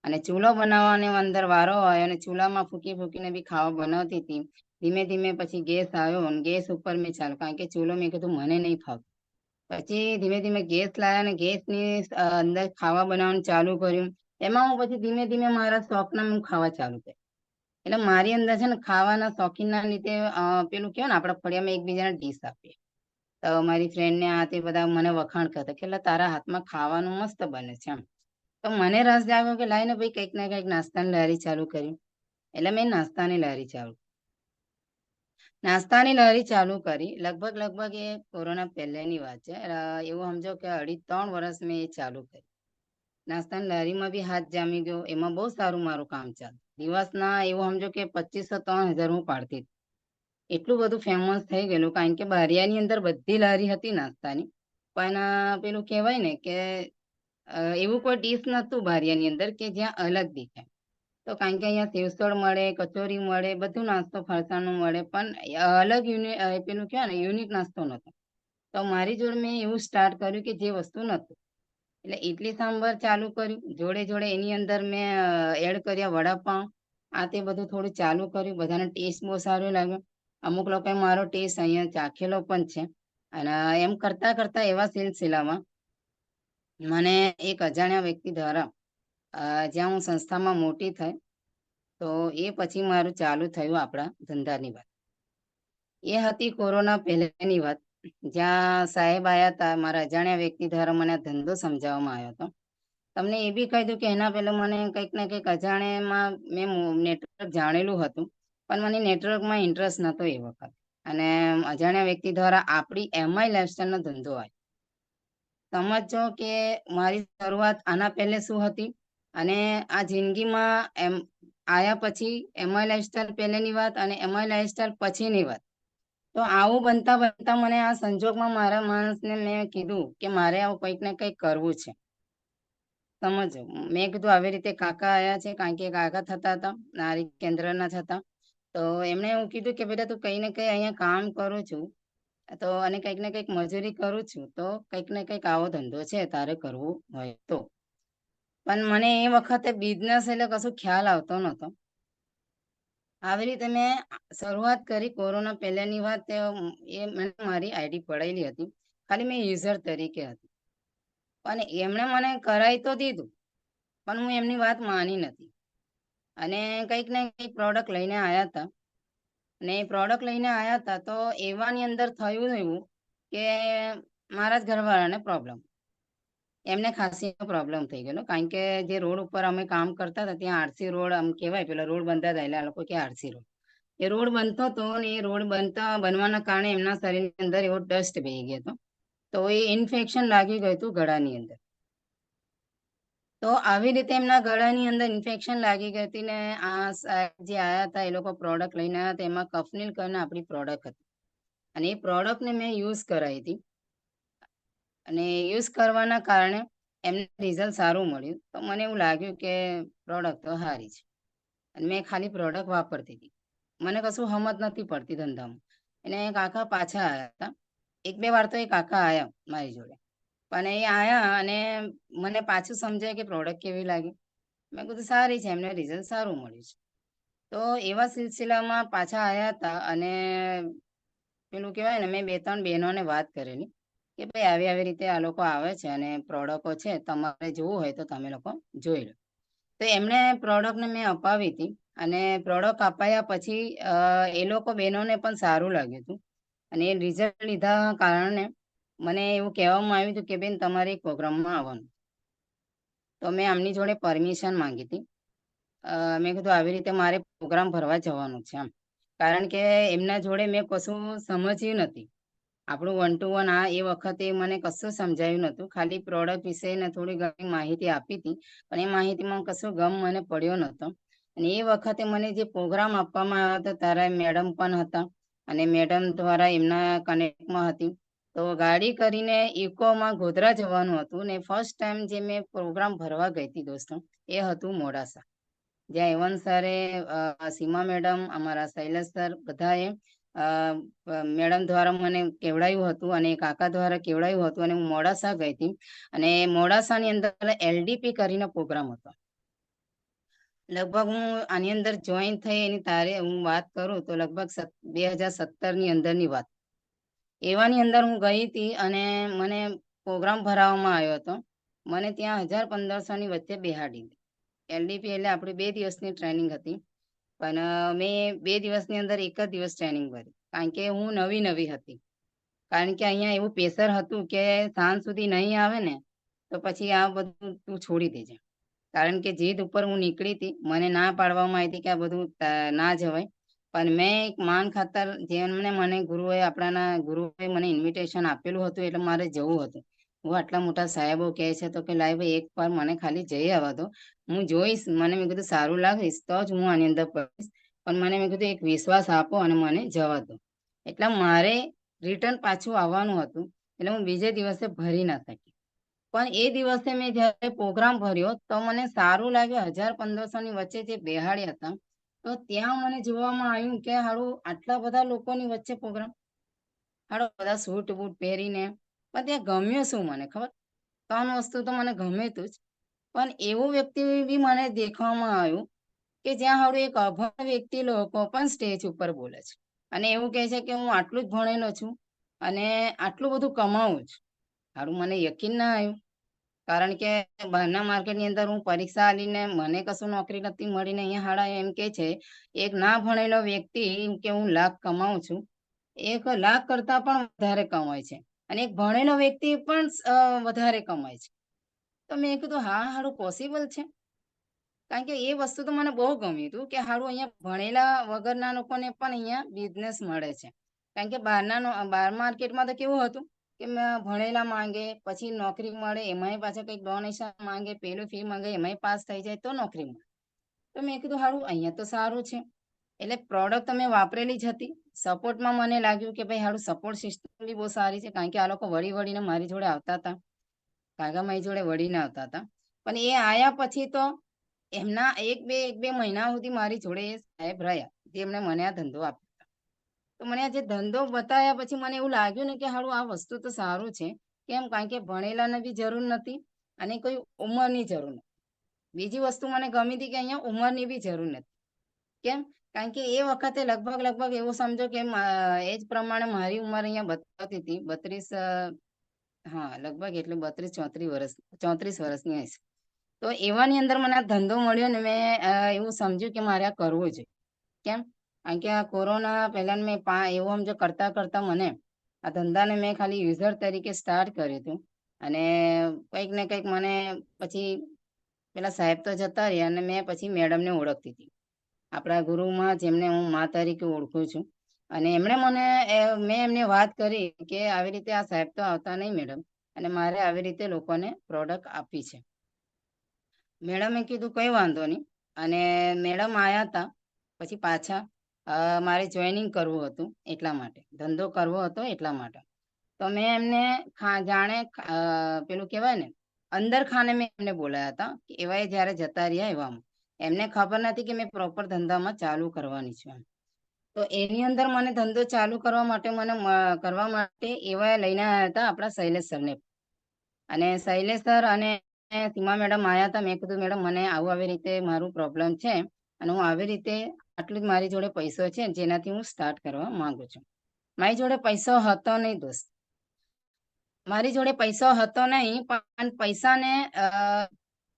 અને ચૂલો બનાવવાનો અંદર વારો આવ્યો અને ચૂલામાં ફૂકી ફૂકીને બી ખાવા બનાવતી હતી. ધીમે ધીમે પછી ગેસ આવ્યો અને ગેસ ઉપર મેં ચાલુ, કારણ કે ચૂલો મેં કીધું મને નહીં ફાવતું. પછી ધીમે ધીમે ગેસ લાવ્યા અને ગેસની અંદર ખાવા બનાવવાનું ચાલુ કર્યું. એમાં હું પછી ધીમે ધીમે મારા શોખના હું ખાવા ચાલુ કર્યું. એટલે મારી અંદર છે ને ખાવાના શોખીનના લીધે પેલું કહેવાય ને આપણા ફળિયામાં એકબીજાને ડીશ આપીએ. તો મારી ફ્રેન્ડને આ તે બધા મને વખાણ કરતા કે તારા હાથમાં ખાવાનું મસ્ત બને છે એમ. તો મને રસ જાગ્યો કે લાઈને ભાઈ કંઈક ને કંઈક નાસ્તાની લારી ચાલુ કરી. એટલે મેં નાસ્તાની લારી ચાલુ કરી. લગભગ એ કોરોના પહેલાની વાત છે. એવું સમજો કે 2.5-3 વર્ષ મેં એ ચાલુ કરી. નાસ્તાની લારીમાં બી હાથ જામી ગયો. એમાં બહુ સારું મારું કામ ચાલતું. દિવસના એવું સમજો કે 2,500-3,000 હું પાડતી હતી. એટલું બધું ફેમસ થઈ ગયેલું. કારણ કે બારિયાની અંદર બધી લારી હતી નાસ્તાની. પણ પેલું કહેવાય ને કે એવું કોઈ ડીશ નતું બારિયાની અંદર કે જ્યાં અલગ દેખાય. તો કારણ કે અહીંયા સેવસળ મળે, કચોરી મળે, બધું નાસ્તો ફરસાણનું મળે, પણ અલગ પેલું કહેવાય ને યુનિક નાસ્તો નતો. તો મારી જોડે મેં એવું સ્ટાર્ટ કર્યું કે જે વસ્તુ નતું. એટલે ઇડલી સાંભર ચાલુ કર્યું. જોડે જોડે એની અંદર મેં એડ કર્યા વડાપાઉં. આ તે બધું થોડું ચાલુ કર્યું. બધાને ટેસ્ટ બહુ સારો લાગ્યો. અમુક લોકોએ મારો ટેસ્ટ અહીંયા ચાખેલો પણ છે. અને એમ કરતા કરતા એવા સિલસિલામાં મને એક અજાણ્યા વ્યક્તિ દ્વારા જ્યાં હું સંસ્થામાં મોટી થઈ, તો એ પછી મારું ચાલુ થયું આપણા ધંધાની વાત. એ હતી કોરોના પહેલાની વાત. જ્યાં સાહેબ આવ્યા હતા, મારા અજાણ્યા વ્યક્તિ દ્વારા મને આ ધંધો સમજાવવામાં આવ્યો હતો. તમને એ બી કહી દઉં કે એના પહેલા મને કંઈક ને કંઈક અજાણ્યામાં મેં નેટવર્ક જાણેલું હતું. પણ મને નેટવર્કમાં ઇન્ટરેસ્ટ નહોતો એ વખત. અને અજાણ્યા વ્યક્તિ દ્વારા આપણી એમઆઈ લાઈફસ્ટાઈલનો ધંધો આવ્યો. સમજો કે મારી શરૂઆત આના પહેલે શું હતી અને આ જિંદગીમાં એમ આયા પછી એમઆઈ લાઈફસ્ટાઈલ પહેલેની વાત અને એમઆઈ લાઈફસ્ટાઈલ પછીની વાત. તો આવું બનતા બનતા મને આ સંજોગમાં મારા માણસને મેં કીધું કે મારે આવું કંઈક ને કંઈક કરવું છે. સમજો, મેં કીધું આવી રીતે કાકા આયા છે, કારણ કે કાકા થતા હતા, નારી કેન્દ્રના થતા. તો એમણે એવું કીધું કે બેટા તું કઈ ને કઈ અહીંયા કામ કરું છું, તો અને કંઈક ને કંઈક મજૂરી કરું છું, તો કંઈક ને કંઈક આવો ધંધો છે તારે કરવું હોય તો. પણ મને એ વખતે બિઝનેસ એટલે કશું ખ્યાલ આવતો નતો. આવી રીતે મેં શરૂઆત કરી. કોરોના પહેલાની વાત. એ મને મારી આઈડી પડાયેલી હતી, ખાલી મેં યુઝર તરીકે હતી. અને એમણે મને કરાવી તો દીધું, પણ હું એમની વાત માની નથી. અને કંઈક ને કંઈક પ્રોડક્ટ લઈને આવ્યા હતા. અને એ પ્રોડક્ટ લઈને આવ્યા હતા તો એવાની અંદર થયું એવું કે મારા જ ઘરવાળાને પ્રોબ્લેમ, એમને ખાસી પ્રોબ્લેમ થઈ ગયેલો. કારણ કે જે રોડ ઉપર અમે કામ કરતા હતા ત્યાં આરસી રોડ આમ કહેવાય, પેલા રોડ બનતા હતા એટલે આ લોકો કે આરસી રોડ. એ રોડ બનતો હતો અને એ રોડ બનવાના કારણે એમના શરીરની અંદર એવો ડસ્ટ બેસી ગયો હતો. તો એ ઇન્ફેક્શન લાગી ગયું હતું ગળાની અંદર. તો આવી રીતે એમના ગળાની અંદર ઇન્ફેક્શન લાગી ગઈ હતી ને આ સાહેબ જે આવ્યા હતા એ લોકો પ્રોડક્ટ લઈને આવ્યા હતા. એમાં કફનીલ કરીને આપણી પ્રોડક્ટ હતી અને એ પ્રોડક્ટને મેં યુઝ કરાવી હતી. અને યુઝ કરવાના કારણે એમને રિઝલ્ટ સારું મળ્યું. તો મને એવું લાગ્યું કે પ્રોડક્ટ તો સારી છે. અને મેં ખાલી પ્રોડક્ટ વાપરતી હતી. મને કશું સમજ નથી પડતી ધંધામાં. અને કાકા પાછા આવ્યા હતા. 1-2 વાર તો એ કાકા આવ્યા મારી જોડે. પણ એ આયા અને મને પાછું સમજાય કે પ્રોડક્ટ કેવી લાગી. મેં કીધું સારી છે, એમને રિઝલ્ટ સારું મળ્યું છે. તો એવા સિલસિલામાં પાછા આવ્યા હતા અને પેલું કહેવાય ને મેં 2-3 બહેનોને વાત કરેલી કે ભાઈ આવી આવી રીતે આ લોકો આવે છે અને પ્રોડક્ટો છે, તમારે જોવું હોય તો તમે લોકો જોઈ લો. તો એમને પ્રોડક્ટને મેં અપાવી હતી અને પ્રોડક્ટ અપાયા પછી એ લોકો બહેનોને પણ સારું લાગ્યું હતું અને એ રિઝલ્ટ લીધા કારણે મને એવું કહેવામાં આવ્યું હતું કે બેન તમારે એક પ્રોગ્રામમાં આવવાનું. તો મેં આમની જોડે પરમિશન માંગી હતી. મેં કીધું આવી રીતે મારે પ્રોગ્રામ ભરવા જવાનું છે એમ, કારણ કે એમના જોડે મેં કશું સમજ્યું નથી. આપણું 1 to 1 એ વખતે મને કશું સમજાયું નહોતું. ખાલી પ્રોડક્ટ વિશે ને થોડી ઘણી માહિતી આપી હતી, પણ એ માહિતીમાં કશું ગમ મને પડ્યો નહોતો. અને એ વખતે મને જે પ્રોગ્રામ આપવામાં આવ્યો હતો ત્યારે મેડમ પણ હતા અને મેડમ દ્વારા એમના કનેક્ટમાં હતી. તો ગાડી કરીને ઇકોમાં ગોધરા જવાનું હતું ને ફર્સ્ટ ટાઈમ જે મેં પ્રોગ્રામ ભરવા ગઈ હતી દોસ્તો, એ હતું મોડાસા. જ્યાં એવન સરે, સીમા મેડમ, અમારા શૈલેષ સર બધાએ મેડમ દ્વારા મને કેવડાયું હતું અને કાકા દ્વારા કેવડાયું હતું અને હું મોડાસા ગઈ હતી. અને મોડાસાની અંદર LDP કરીને પ્રોગ્રામ હતો. લગભગ હું આની અંદર જોઈન થઈ એની તારે હું વાત કરું તો લગભગ 2017 ની અંદરની વાત. એવાની અંદર હું ગઈ હતી અને મને પ્રોગ્રામ ભરાવવામાં આવ્યો હતો. મને ત્યાં 1000-1500 ની વચ્ચે બેહાડી. LDP એટલે આપણી 2 દિવસની ટ્રેનિંગ હતી, પણ મેં 2 દિવસની અંદર એક જ દિવસ ટ્રેનિંગ ભરી, કારણ કે હું નવી હતી. કારણ કે અહીંયા એવું પ્રેશર હતું કે સાંજ સુધી નહીં આવે ને તો પછી આ બધું તું છોડી દેજે. કારણ કે જીદ ઉપર હું નીકળી હતી, મને ના પાડવામાં આવી હતી કે આ બધું ના જવાય. પણ મેં એક માન ખાતર જેમને મને આપણાના ગુરુએ મને ઇન્વિટેશન આપેલું હતું એટલે મારે જવું હતું. હું આટલા મોટા સાહેબો કહે છે તો કે લાય ભાઈ એક વાર મને ખાલી જઈ આવવા દો, હું જોઈશ, મને મેં કીધું સારું લાગીશ તો જ હું આની અંદર પડીશ. પણ મને મેં કીધું એક વિશ્વાસ આપો અને મને જવા દો. એટલે મારે રિટર્ન પાછું આવવાનું હતું એટલે હું બીજે દિવસે ભરી ના શકી. પણ એ દિવસે મેં જયારે પ્રોગ્રામ ભર્યો તો મને સારું લાગ્યું. 1000-1500 ની વચ્ચે જે બેહાડ્યા હતા તો ત્યાં મને જોવામાં આવ્યું કે હારું આટલા બધા લોકોની વચ્ચે પ્રોગ્રામ, હાડો બધા સૂટ બૂટ પહેરીને. પણ ત્યાં ગમ્યું શું મને ખબર? 3 વસ્તુ તો મને ગમે તું જ, પણ એવું વ્યક્તિ બી મને દેખવામાં આવ્યું કે જ્યાં હારું એક અભણ વ્યક્તિ લોકો પણ સ્ટેજ ઉપર બોલે છે અને એવું કહે છે કે હું આટલું જ ભણેલો છું અને આટલું બધું કમાવું છું. હારું મને યકીન ના આવ્યું, કારણ કે બહારના માર્કેટની અંદર હું પરીક્ષા આલીને મને કશું નોકરી નથી મળીને અહીંયા હાડા એમ કે છે એક ના ભણેલો વ્યક્તિ કે હું લાખ કમાઉં છું, 1 લાખ કરતા પણ વધારે કમાય છે અને એક ભણેલો વ્યક્તિ પણ વધારે કમાય છે. તો મેં કીધું હા હારું પોસિબલ છે, કારણ કે એ વસ્તુ તો મને બહુ ગમ્યું હતું કે હારું અહીંયા ભણેલા વગરના લોકોને પણ અહીંયા બિઝનેસ મળે છે. કારણ કે બહાર માર્કેટમાં તો કેવું હતું કે ભણેલા માંગે પછી નોકરી મળે, એમાંય પાછા કંઈક ડોનેશન માંગે, પેલું ફી માંગે, એમાંય પાસ થઈ જાય તો નોકરી મળે. તો મેં કીધું હારું અહીંયા તો સારું છે. એટલે પ્રોડક્ટ તમે વાપરેલી જ હતી. સપોર્ટમાં મને લાગ્યું કે ભાઈ હારું સપોર્ટ સિસ્ટમ બી બહુ સારી છે, કારણ કે આ લોકો વળીને મારી જોડે આવતા હતા, કાકા મારી જોડે વળીને આવતા હતા. પણ એ આયા પછી તો એમના એક બે મહિના સુધી મારી જોડે એ સાહેબ રહ્યા, જેમણે મને આ ધંધો આપ્યો. તો મને આ જે ધંધો બતાવ્યા પછી મને એવું લાગ્યું ને કે હારું આ વસ્તુ તો સારું છે. કેમ? કારણ કે ભણેલાને બી જરૂર નથી અને કોઈ ઉંમરની જરૂર નથી. બીજી વસ્તુ મને ગમી હતી કે અહીંયા ઉંમરની બી જરૂર નથી. કેમ? કારણ કે એ વખતે લગભગ એવું સમજો કે એજ પ્રમાણે મારી ઉંમર અહીંયા બતાવતી હતી 32, હા લગભગ એટલે 32-34 વર્ષ, 34 વર્ષની હશે. તો એવાની અંદર મને આ ધંધો મળ્યો ને મેં એવું સમજ્યું કે મારે આ કરવું જોઈએ. કેમ? કારણ કે આ કોરોના પહેલા મેં એવું સમજો કરતા મને આ ધંધાને મેં ખાલી યુઝર તરીકે સ્ટાર્ટ કર્યું હતું અને કંઈક ને કંઈક મને પછી પેલા સાહેબ તો જતા રહ્યા અને મેં પછી મેડમને ઓળખતી હતી, આપણા ગુરુમાં જેમને હું મા તરીકે ઓળખું છું. અને મેં એમને વાત કરી કે આવી રીતે આ સાહેબ તો આવતા નહીં મેડમ અને મારે આવી રીતે લોકોને પ્રોડક્ટ આપી છે. મેડમે કીધું કઈ વાંધો નહીં. અને મેડમ આયા હતા પછી પાછા મારે જોઈનિંગ કરવું હતું એટલા માટે, ધંધો કરવો હતો એટલા માટે. તો મેં એમને જાણે પેલું કહેવાય ને અંદર ખાને મેં એમને બોલાયા હતા કે એવાય જયારે જતા રહ્યા એવામાં એમને ખબર નથી કે મેં પ્રોપર ધંધામાં ચાલુ કરવાની છું. તો એની અંદર મને ધંધો ચાલુ કરવા માટે એવા લઈને આવ્યા હતા આપણા શૈલેષ સરને. અને શૈલેષ સર અને સીમા મેડમ આવ્યા હતા. મેં કીધું મેડમ મને આવી રીતે મારું પ્રોબ્લેમ છે અને હું આવી રીતે આટલું જ મારી જોડે પૈસો છે જેનાથી હું સ્ટાર્ટ કરવા માંગુ છું. મારી જોડે પૈસો હતો નહીં દોસ્ત, મારી જોડે પૈસો હતો નહીં, પણ પૈસાને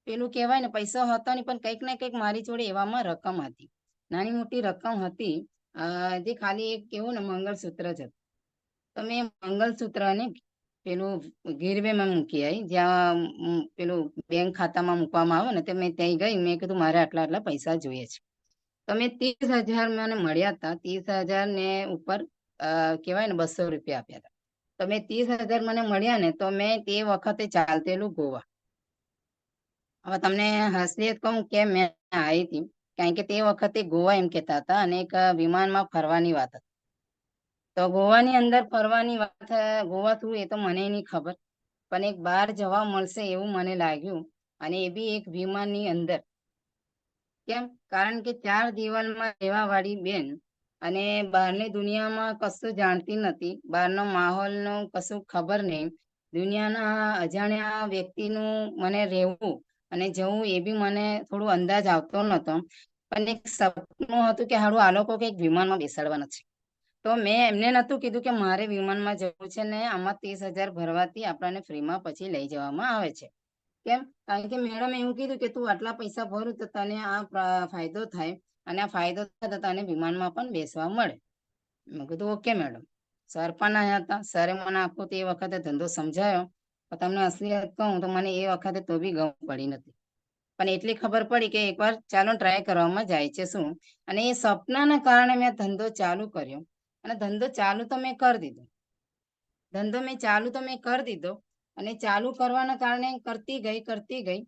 પેલું કહેવાય ને, પૈસો હતો નહીં, પણ કંઈક ને કંઈક મારી જોડે એવામાં રકમ હતી, નાની મોટી રકમ હતી. જે ખાલી એક કેવું ને મંગળસૂત્ર જ હતું. તો મેં મંગળસૂત્રને પેલું ગીરવે માં મૂકી આવી, જ્યાં પેલું બેંક ખાતામાં મૂકવામાં આવે ને, તે મેં ત્યાં ગઈ. મેં કીધું મારે આટલા આટલા પૈસા જોઈએ છે. તો મેં 30,000 મને મળ્યા હતા. 30,000 ને ઉપર કહેવાય ને 200 રૂપિયા આપ્યા હતા. તો મેં 30,000 મને મળ્યા ને, તો મેં તે વખતે ચાલતેલું ગોવા. હવે તમને હસલિયત કહું કે મેં આવી હતી, કારણ કે તે વખતે ગોવા એમ કહેતા હતા, અને એક વિમાનમાં ફરવાની વાત હતી. તો ગોવાની અંદર ફરવાની વાત, ગોવા શું એ તો મને નહીં ખબર, પણ એક બહાર જવા મળશે એવું મને લાગ્યું, અને એ બી એક વિમાનની અંદર. કેમ? કારણ કે 4 દિવાલમાં રહેવા વાળી બેન, અને બહારની દુનિયામાં કશું જાણતી નથી, બહારનો માહોલનો કશું ખબર નહીં, દુનિયાના અજાણ્યા વ્યક્તિનું મને રહેવું અને જવું એ બી મને થોડું અંદાજ આવતો નતો. પણ એક સપનું હતું કે હારું આ લોકો કંઈક વિમાનમાં બેસાડવાના છે. તો મેં એમને નતું કીધું કે મારે વિમાનમાં જવું છે ને આમાં 30,000 ભરવાથી આપણને ફ્રીમાં પછી લઈ જવામાં આવે છે. કેમ? કારણ કે મેડમ એવું કીધું કે તું આટલા પૈસા ભરું તો તને આ ફાયદો થાય, અને આ ફાયદો થાય તો તને વિમાનમાં પણ બેસવા મળે. મેં કીધું ઓકે મેડમ. સર પણ આવ્યા હતા. સરે મને આખો તે વખતે ધંધો સમજાયો. પણ તમને અસલિયત કહું તો મને એ વખતે તો બી ગમ પડી નથી. પણ એટલી ખબર પડી કે એકવાર ચાલો ટ્રાય કરવામાં જાય છે શું. અને એ સપનાના કારણે મેં ધંધો ચાલુ કર્યો, અને ધંધો ચાલુ તો મેં કરી દીધો. અને ચાલુ કરવાના કારણે કરતી ગઈ.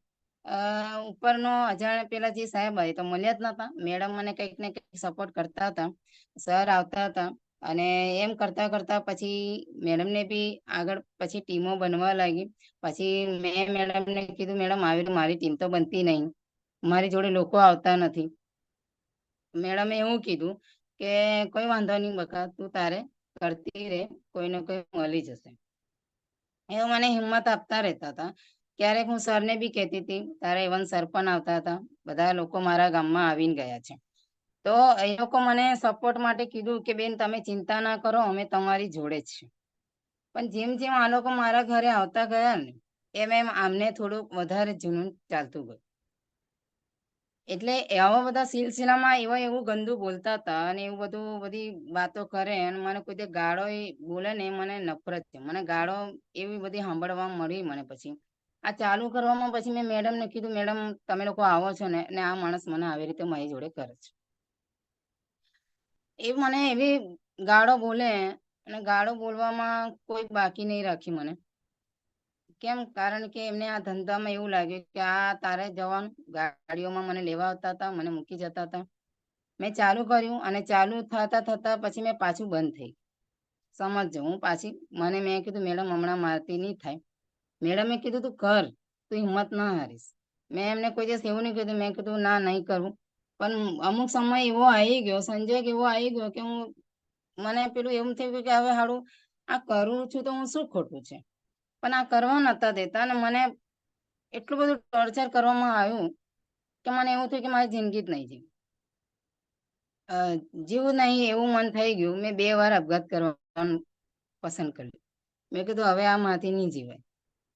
ઉપરનો અજાણ્યા પેલા જે સાહેબ હોય તો મળ્યા જ નતા. મેડમ મને કંઈક ને કંઈક સપોર્ટ કરતા હતા, સર આવતા હતા, અને એમ કરતા કરતા પછી મેડમ ને બી આગળ પછી ટીમો બનવા લાગી. પછી મેં મેડમને કીધું મેડમ આવી મારી ટીમ તો બનતી નહીં, મારી જોડે લોકો આવતા નથી. મેડમે એવું કીધું કે કોઈ વાંધો નહીં બકા, તું તારે કરતી રે, કોઈને કોઈ મળી જશે. એવું મને હિંમત આપતા રહેતા હતા. ક્યારેક હું સરને બી કહેતી હતી, તારે ઇવન સર પણ આવતા હતા. બધા લોકો મારા ગામમાં આવીને ગયા છે. તો એ લોકો મને સપોર્ટ માટે કીધું કે બેન તમે ચિંતા ના કરો, અમે તમારી જોડે જ છે. પણ જેમ જેમ આ લોકો મારા ઘરે આવતા ગયા ને, એમ આમને થોડુંક વધારે જૂનું ચાલતું ગયું. એટલે આવા બધા સિલસિલામાં એવું ગંદુ બોલતા હતા, અને એવું બધું બધી વાતો કરે, અને મને કોઈ ગાળો બોલે ને મને નફરત છે. મને ગાળો એવી બધી સાંભળવા મળી મને. પછી આ ચાલુ કરવામાં પછી મેં મેડમને કીધું મેડમ તમે લોકો આવો છો ને, આ માણસ મને આવી રીતે મારી જોડે કરે છે. એ મને એવી ગાળો બોલે, અને ગાળો બોલવામાં કોઈ બાકી નહીં રાખી મને. કેમ? કારણ કે એમને આ ધંધામાં એવું લાગ્યું કે આ તારે જવાનું. ગાડીઓમાં મને લેવા આવતા હતા, મને મૂકી જતા હતા. મેં ચાલુ કર્યું, અને ચાલુ થતા થતા પછી મેં પાછું બંધ થઈ. સમજજો, હું પાછી મેં કીધું મેડમ હમણાં મારતી નહીં થાય. મેડમે કીધું તું કર, તું હિંમત ના હારીશ. મેં એમને કોઈ દિવસ એવું નહીં કીધું. મેં કીધું ના, નહીં કરું. પણ અમુક સમય એવો આવી ગયો, સંજોગ એવો આવી ગયો કે મને પેલું એવું થયું કે હવે હારું આ કરું છું તો હું શું ખોટું છે. પણ આ કરવા નતા દેતા, અને મને એટલું બધું ટોર્ચર કરવામાં આવ્યું કે મને એવું થયું કે મારી જિંદગી જ નહીં જીવી. જીવું નહીં એવું મન થઈ ગયું. મેં 2 વાર આપઘાત કરવાનું પસંદ કર્યું. મેં કીધું હવે આ માંથી નહીં જીવાય.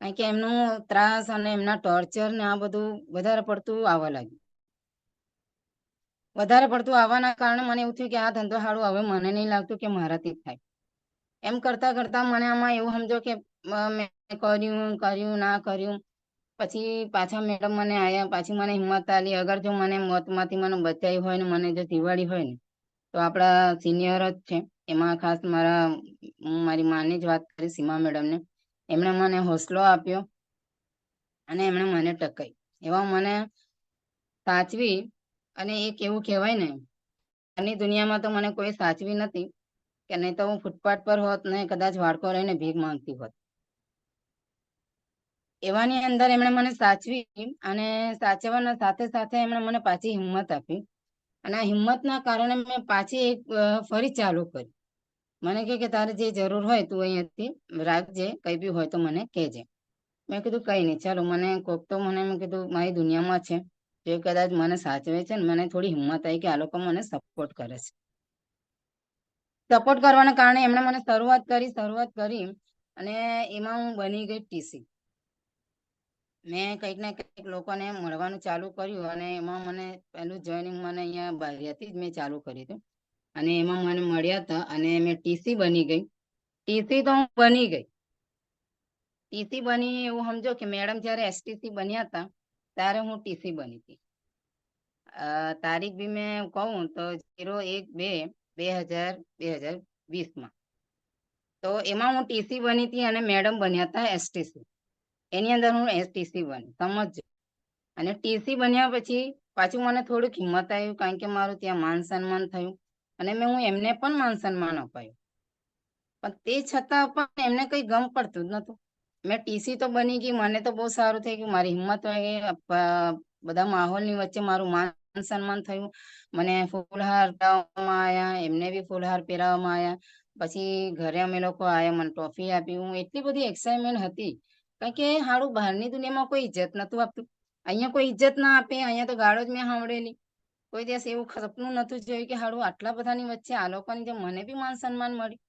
કારણ કે એમનું ત્રાસ અને એમના ટોર્ચર ને આ બધું વધારે પડતું આવવા લાગ્યું. વધારે પડતું આવવાના કારણે મને એવું થયું કે આ ધંધો હારું હવે મને નહીં લાગતું કે મારાથી થાય. એમ કરતા કરતા મને આમાં એવું સમજો કે મેં કર્યું ના કર્યું. પછી પાછા મેડમ મને આયા, પાછી મને હિંમત આલી. અગર જો મને મોતમાંથી મને બચાવી હોય ને મને જો જીવાડી હોય ને, તો આપણા સિનિયર જ છે. એમાં ખાસ મારી માની જ વાત કરી, સીમા મેડમને. એમણે મને હોસલો આપ્યો, અને એમણે મને ટકાઈ. એવા મને સાચવી, અને એક એવું કહેવાય ને, આની દુનિયામાં તો મને કોઈ સાચવી નથી, કે નહીં તો હું ફૂટપાથ પર હોત ને કદાચ વાડકો રહીને ભીખ માંગતી હોત. એવાની અંદર એમણે મને સાચવી, અને સાચવવાના સાથે સાથે એમણે મને પાછી હિંમત આપી. અને આ હિંમતના કારણે મેં પાછી ફરી ચાલુ કરી. મને કે તારે જે જરૂર હોય તું અહીંયાથી રાખજે, કઈ બી હોય તો મને કહેજે. મેં કીધું કઈ નહીં, ચાલો. મને કોક તો મેં કીધું મારી દુનિયામાં છે, જે કદાચ મને સાચવે છે ને. મને થોડી હિંમત આવી કે આ લોકો મને સપોર્ટ કરે છે. સપોર્ટ કરવાના કારણે એમણે મને શરૂઆત કરી. અને એમાં હું બની ગઈ ટીસી. મેં કંઈક ને કંઈક લોકોને મળવાનું ચાલુ કર્યું અને એમાં મને પહેલું જોઈનિંગ મને અહીંયા બારિયાથી જ મેં ચાલુ કર્યું હતું અને એમાં મને મળ્યા હતા અને મેં ટીસી બની ગઈ. ટીસી તો હું બની ગઈ. ટીસી બની એવું સમજો કે મેડમ જયારે એસટીસી બન્યા હતા ત્યારે હું ટીસી બની હતી. તારીખ બી મેં કહું તો 01/2/2020 તો એમાં હું ટીસી બની હતી અને મેડમ બન્યા હતા એસટીસી. એની અંદર હું એસટીસી બની, સમજજો. અને ટીસી બન્યા પછી પાછું મને થોડીક હિંમત આવ્યું, કારણ કે મારું ત્યાં માન સન્માન થયું અને હું એમને પણ માન સન્માન અપાયું. પણ તે છતાં પણ એમને કઈ ગમ પડતું જ નતું. મેં ટીસી તો બની ગઈ, મને તો બહુ સારું થઈ ગયું, મારી હિંમત આવી ગઈ, બધા માહોલની વચ્ચે મારું માન સન્માન થયું. મને ફૂલહાર પહેરાવવામાં આવ્યા, એમને બી ફૂલહાર પહેરાવવામાં આવ્યા. પછી ઘરે અમે લોકો આવ્યા, મને ટ્રોફી આપી. હું એટલી બધી એક્સાઇટમેન્ટ હતી, કારણ કે હારું બહારની દુનિયામાં કોઈ ઇજ્જત નતું આપતું. અહીંયા કોઈ ઇજ્જત ના આપે, અહીંયા તો ગાળો જ મેં સાંભળેલી. કોઈ દિવસ એવું સપનું નતું જોયું કે હારું આટલા બધાની વચ્ચે આ લોકોની જેમ મને બી માન સન્માન મળ્યું.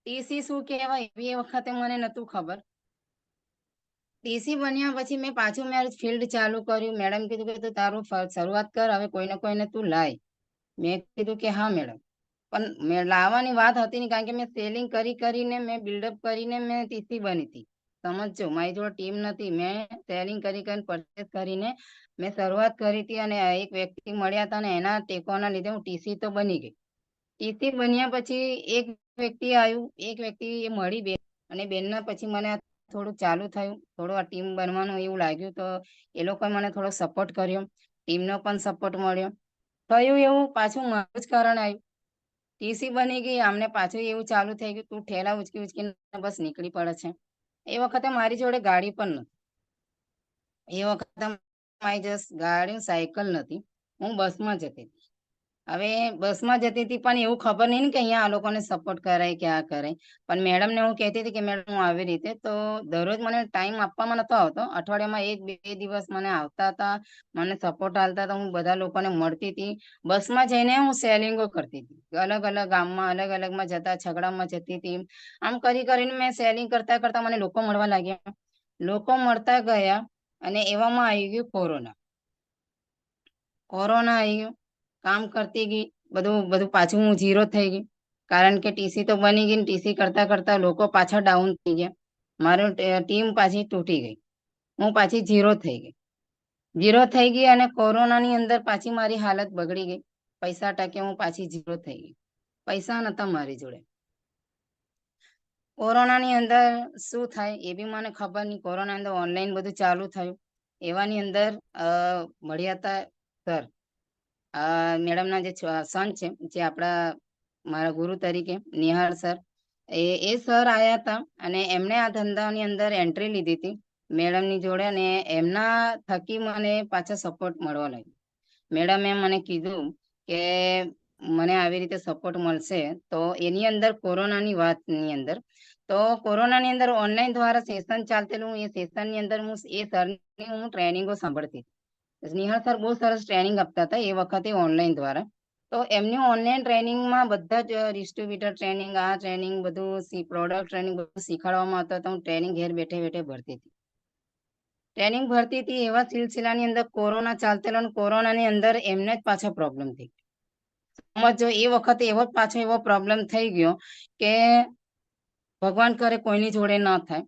ટીસી શું કહેવાય એ વખતે મને નતું ખબર. ટીસી બન્યા પછી મેં પાછું મારું ફિલ્ડ ચાલુ કર્યું. મેડમ કીધું કે તું તારું શરૂઆત કર, હવે કોઈને કોઈને તું લાય. મેં કીધું કે હા મેડમ. પણ મેં લાવવાની વાત હતી નહીં, કારણ કે મેં સેલિંગ કરીને મેં બિલ્ડઅપ કરીને મેં ટીસી બની હતી. સમજો, મારી જોડે ટીમ નથી. મેં સેલિંગ કરીને પરચેસ કરીને મેં શરૂઆત કરી હતી અને એક વ્યક્તિ મળ્યા હતા અને એના ટેકોના લીધે હું ટીસી તો બની ગઈ. ટીસી બન્યા પછી એક વ્યક્તિ આવ્યું, એક વ્યક્તિ એ મળી બેન, અને બેનના પછી મને થોડું ચાલુ થયું, થોડું આ ટીમ બનવાનું એવું લાગ્યું, તો એ લોકોએ મને થોડો સપોર્ટ કર્યો, ટીમનો પણ સપોર્ટ મળ્યો. થયું એવું પાછું મારું જ કારણ આવ્યું. ટીસી બની ગઈ, આમને પાછું એવું ચાલુ થઈ ગયું, તું ઠેલા ઉચકી ઉચકીને બસ નીકળી પડે છે. એ વખતે મારી જોડે ગાડી પણ નથી. એ વખતે મારી જસ્ટ ગાડી સાયકલ નથી, હું બસમાં જતી હતી. હવે બસમાં જતી હતી પણ એવું ખબર નહીં ને કે અહીંયા આ લોકોને સપોર્ટ કરાય કે આ કરાય. પણ મેડમને હું કહેતી હતી કે મેડમ હું આવી રીતે, તો દરરોજ મને ટાઈમ આપવામાં નતો આવતો. અઠવાડિયામાં 1-2 દિવસ મને આવતા હતા, મને સપોર્ટ આલતા હતા. હું બધા લોકોને મળતી હતી. બસમાં જઈને હું સેલિંગો કરતી હતી, અલગ અલગ ગામમાં, અલગ અલગમાં જતા, છગડામાં જતી હતી. આમ કરીને મેં સેલિંગ કરતા કરતા મને લોકો મળવા લાગ્યા. લોકો મળતા ગયા અને એવામાં આવી ગયું કોરોના. કોરોના આવી ગયો, કામ કરતી ગઈ, બધું બધું પાછું હું ઝીરો થઈ ગઈ. કારણ કે ટીસી તો બની ગઈ, ટીસી કરતા કરતા લોકો પાછા ડાઉન થઈ ગયા. મારું ટીમ પાછી તૂટી ગઈ, હું પાછી ઝીરો થઈ ગઈ. ઝીરો થઈ ગઈ અને કોરોનાની અંદર પાછી મારી હાલત બગડી ગઈ. પૈસા ટકે હું પાછી ઝીરો થઈ ગઈ. પૈસા નતા મારી જોડે. કોરોનાની અંદર શું થાય એ બી મને ખબર નહીં. કોરોના અંદર ઓનલાઈન બધું ચાલુ થયું. એવાની અંદર મળ્યા હતા સર, મેડમના જે સન છે, જે આપણા મારા ગુરુ તરીકે નિહાળ સર, એ સર આયા હતા અને એમણે આ ધંધાની અંદર એન્ટ્રી લીધી હતી મેડમની જોડે, અને એમના થકી મને પાછા સપોર્ટ મળવા લાગ્યો. મેડમે મને કીધું કે મને આવી રીતે સપોર્ટ મળશે. તો એની અંદર કોરોનાની વાતની અંદર, તો કોરોનાની અંદર ઓનલાઈન દ્વારા સેશન ચાલતેલું. એ સેશનની અંદર એ સરની હું ટ્રેનિંગો સાંભળતી. નિહાળ સર બહુ સરસ ટ્રેનિંગ આપતા હતા એ વખતે ઓનલાઈન દ્વારા. તો એમની ઓનલાઈન ટ્રેનિંગમાં બધા જ ડિસ્ટ્રીબ્યુટર ટ્રેનિંગ, આ ટ્રેનિંગ બધું, પ્રોડક્ટ ટ્રેનિંગ બધું શીખવાડવામાં આવતા હતા. હું ટ્રેનિંગ ઘેર બેઠે બેઠે ભરતી હતી. ટ્રેનિંગ ભરતી હતી, એવા સિલસિલાની અંદર કોરોના ચાલતેલો અને કોરોનાની અંદર એમને જ પાછો પ્રોબ્લેમ થઈ ગયો. સમજો, એ વખતે એવો પાછો એવો પ્રોબ્લેમ થઈ ગયો કે ભગવાન કરે કોઈની જોડે ના થાય.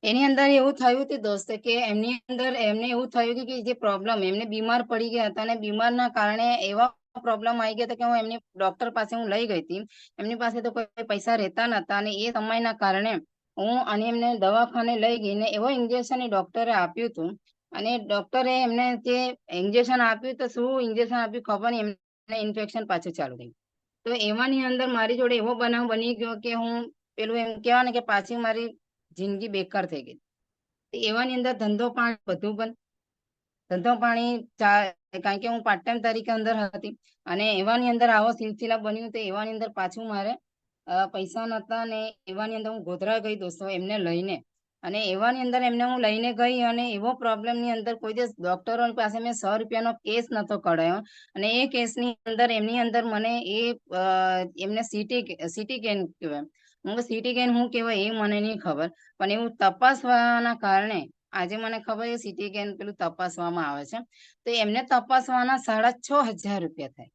એની અંદર એવું થયું હતું દોસ્ત કે એમની અંદર એમને એવું થયું કે જે પ્રોબ્લેમ, એમને બીમાર પડી ગયા હતા અને બીમારના કારણે એવા પ્રોબ્લેમ આવી ગયા હતા કે હું એમની ડોક્ટર પાસે હું લઈ ગઈ હતી. એમની પાસે તો કોઈ પૈસા રહેતા નતા અને એ સમયના કારણે હું અને એમને દવાખાને લઈ ગઈ ને એવો ઇન્જેક્શન એ ડોક્ટરે આપ્યું હતું. અને ડોક્ટરે એમને જે ઇન્જેક્શન આપ્યું, તો શું ઇન્જેક્શન આપ્યું ખબર નહીં, એમને ઇન્ફેક્શન પાછું ચાલુ થયું. તો એવાની અંદર મારી જોડે એવો બનાવ બની ગયો કે હું પેલું એમ કહેવાય ને કે પાછી મારી જિંદગી બેકાર થઈ ગઈ. એવાની અંદર ધંધો પાણી બધું બંધ. ધંધો પાણી કારણ કે હું પાર્ટ ટાઈમ તરીકે અંદર હતી અને એવાની અંદર આવો સિલસિલા બન્યું. તો એવાની અંદર પાછું મારે પૈસા નતા ને એવાની અંદર હું ગોધરા ગઈ દોસ્તો એમને લઈને. અને એવાની અંદર એમને હું લઈને ગઈ અને એવો પ્રોબ્લેમની અંદર કોઈ દિવસ ડોક્ટરો પાસે મેં 100 રૂપિયાનો કેસ નતો કઢાયો. અને એ કેસની અંદર એમની અંદર મને એમને સીટી કેન કહેવાય, હું સીટી સ્કેન શું કહેવાય એ મને નહીં ખબર, પણ એવું તપાસવાના કારણે આજે મને ખબર છે સીટી સ્કેન પેલું તપાસવામાં આવે છે, તો એમને તપાસવાના 6,500 રૂપિયા થાય.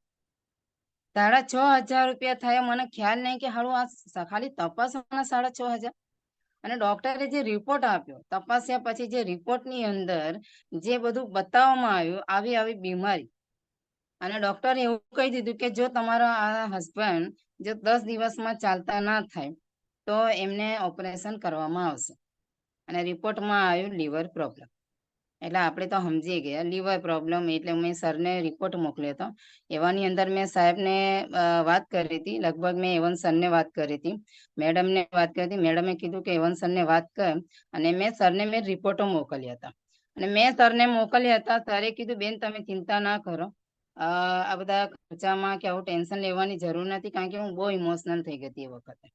6,500 રૂપિયા થાય. મને ખ્યાલ નહીં કે હારું આ ખાલી તપાસવાના 6,500. અને ડોક્ટરે જે રિપોર્ટ આપ્યો તપાસ્યા પછી, જે રિપોર્ટની અંદર જે બધું બતાવવામાં આવ્યું આવી આવી બીમારી, અને ડોક્ટરે એવું કહી દીધું કે જો તમારા આ હસબન્ડ જો 10 દિવસમાં ચાલતા ના થાય તો એમને ઓપરેશન કરવામાં આવશે. અને રિપોર્ટમાં આવ્યું લીવર પ્રોબ્લેમ. એટલે આપણે તો સમજી ગયા લીવર પ્રોબ્લેમ. એટલે મેં સરને રિપોર્ટ મોકલ્યો હતો. એવાની અંદર મેં સાહેબને વાત કરી હતી, લગભગ મેં એવન સરને વાત કરી હતી, મેડમને વાત કરી હતી. મેડમે કીધું કે એવન સરને વાત કર, અને મેં સરને રિપોર્ટો મોકલ્યા હતા. અને મેં સરને મોકલ્યા હતા. સરે કીધું બેન તમે ચિંતા ના કરો, આ બધા ખર્ચામાં કે આવું ટેન્શન લેવાની જરૂર નથી, કારણ કે હું બહુ ઇમોશનલ થઈ ગઈ હતી એ વખતે.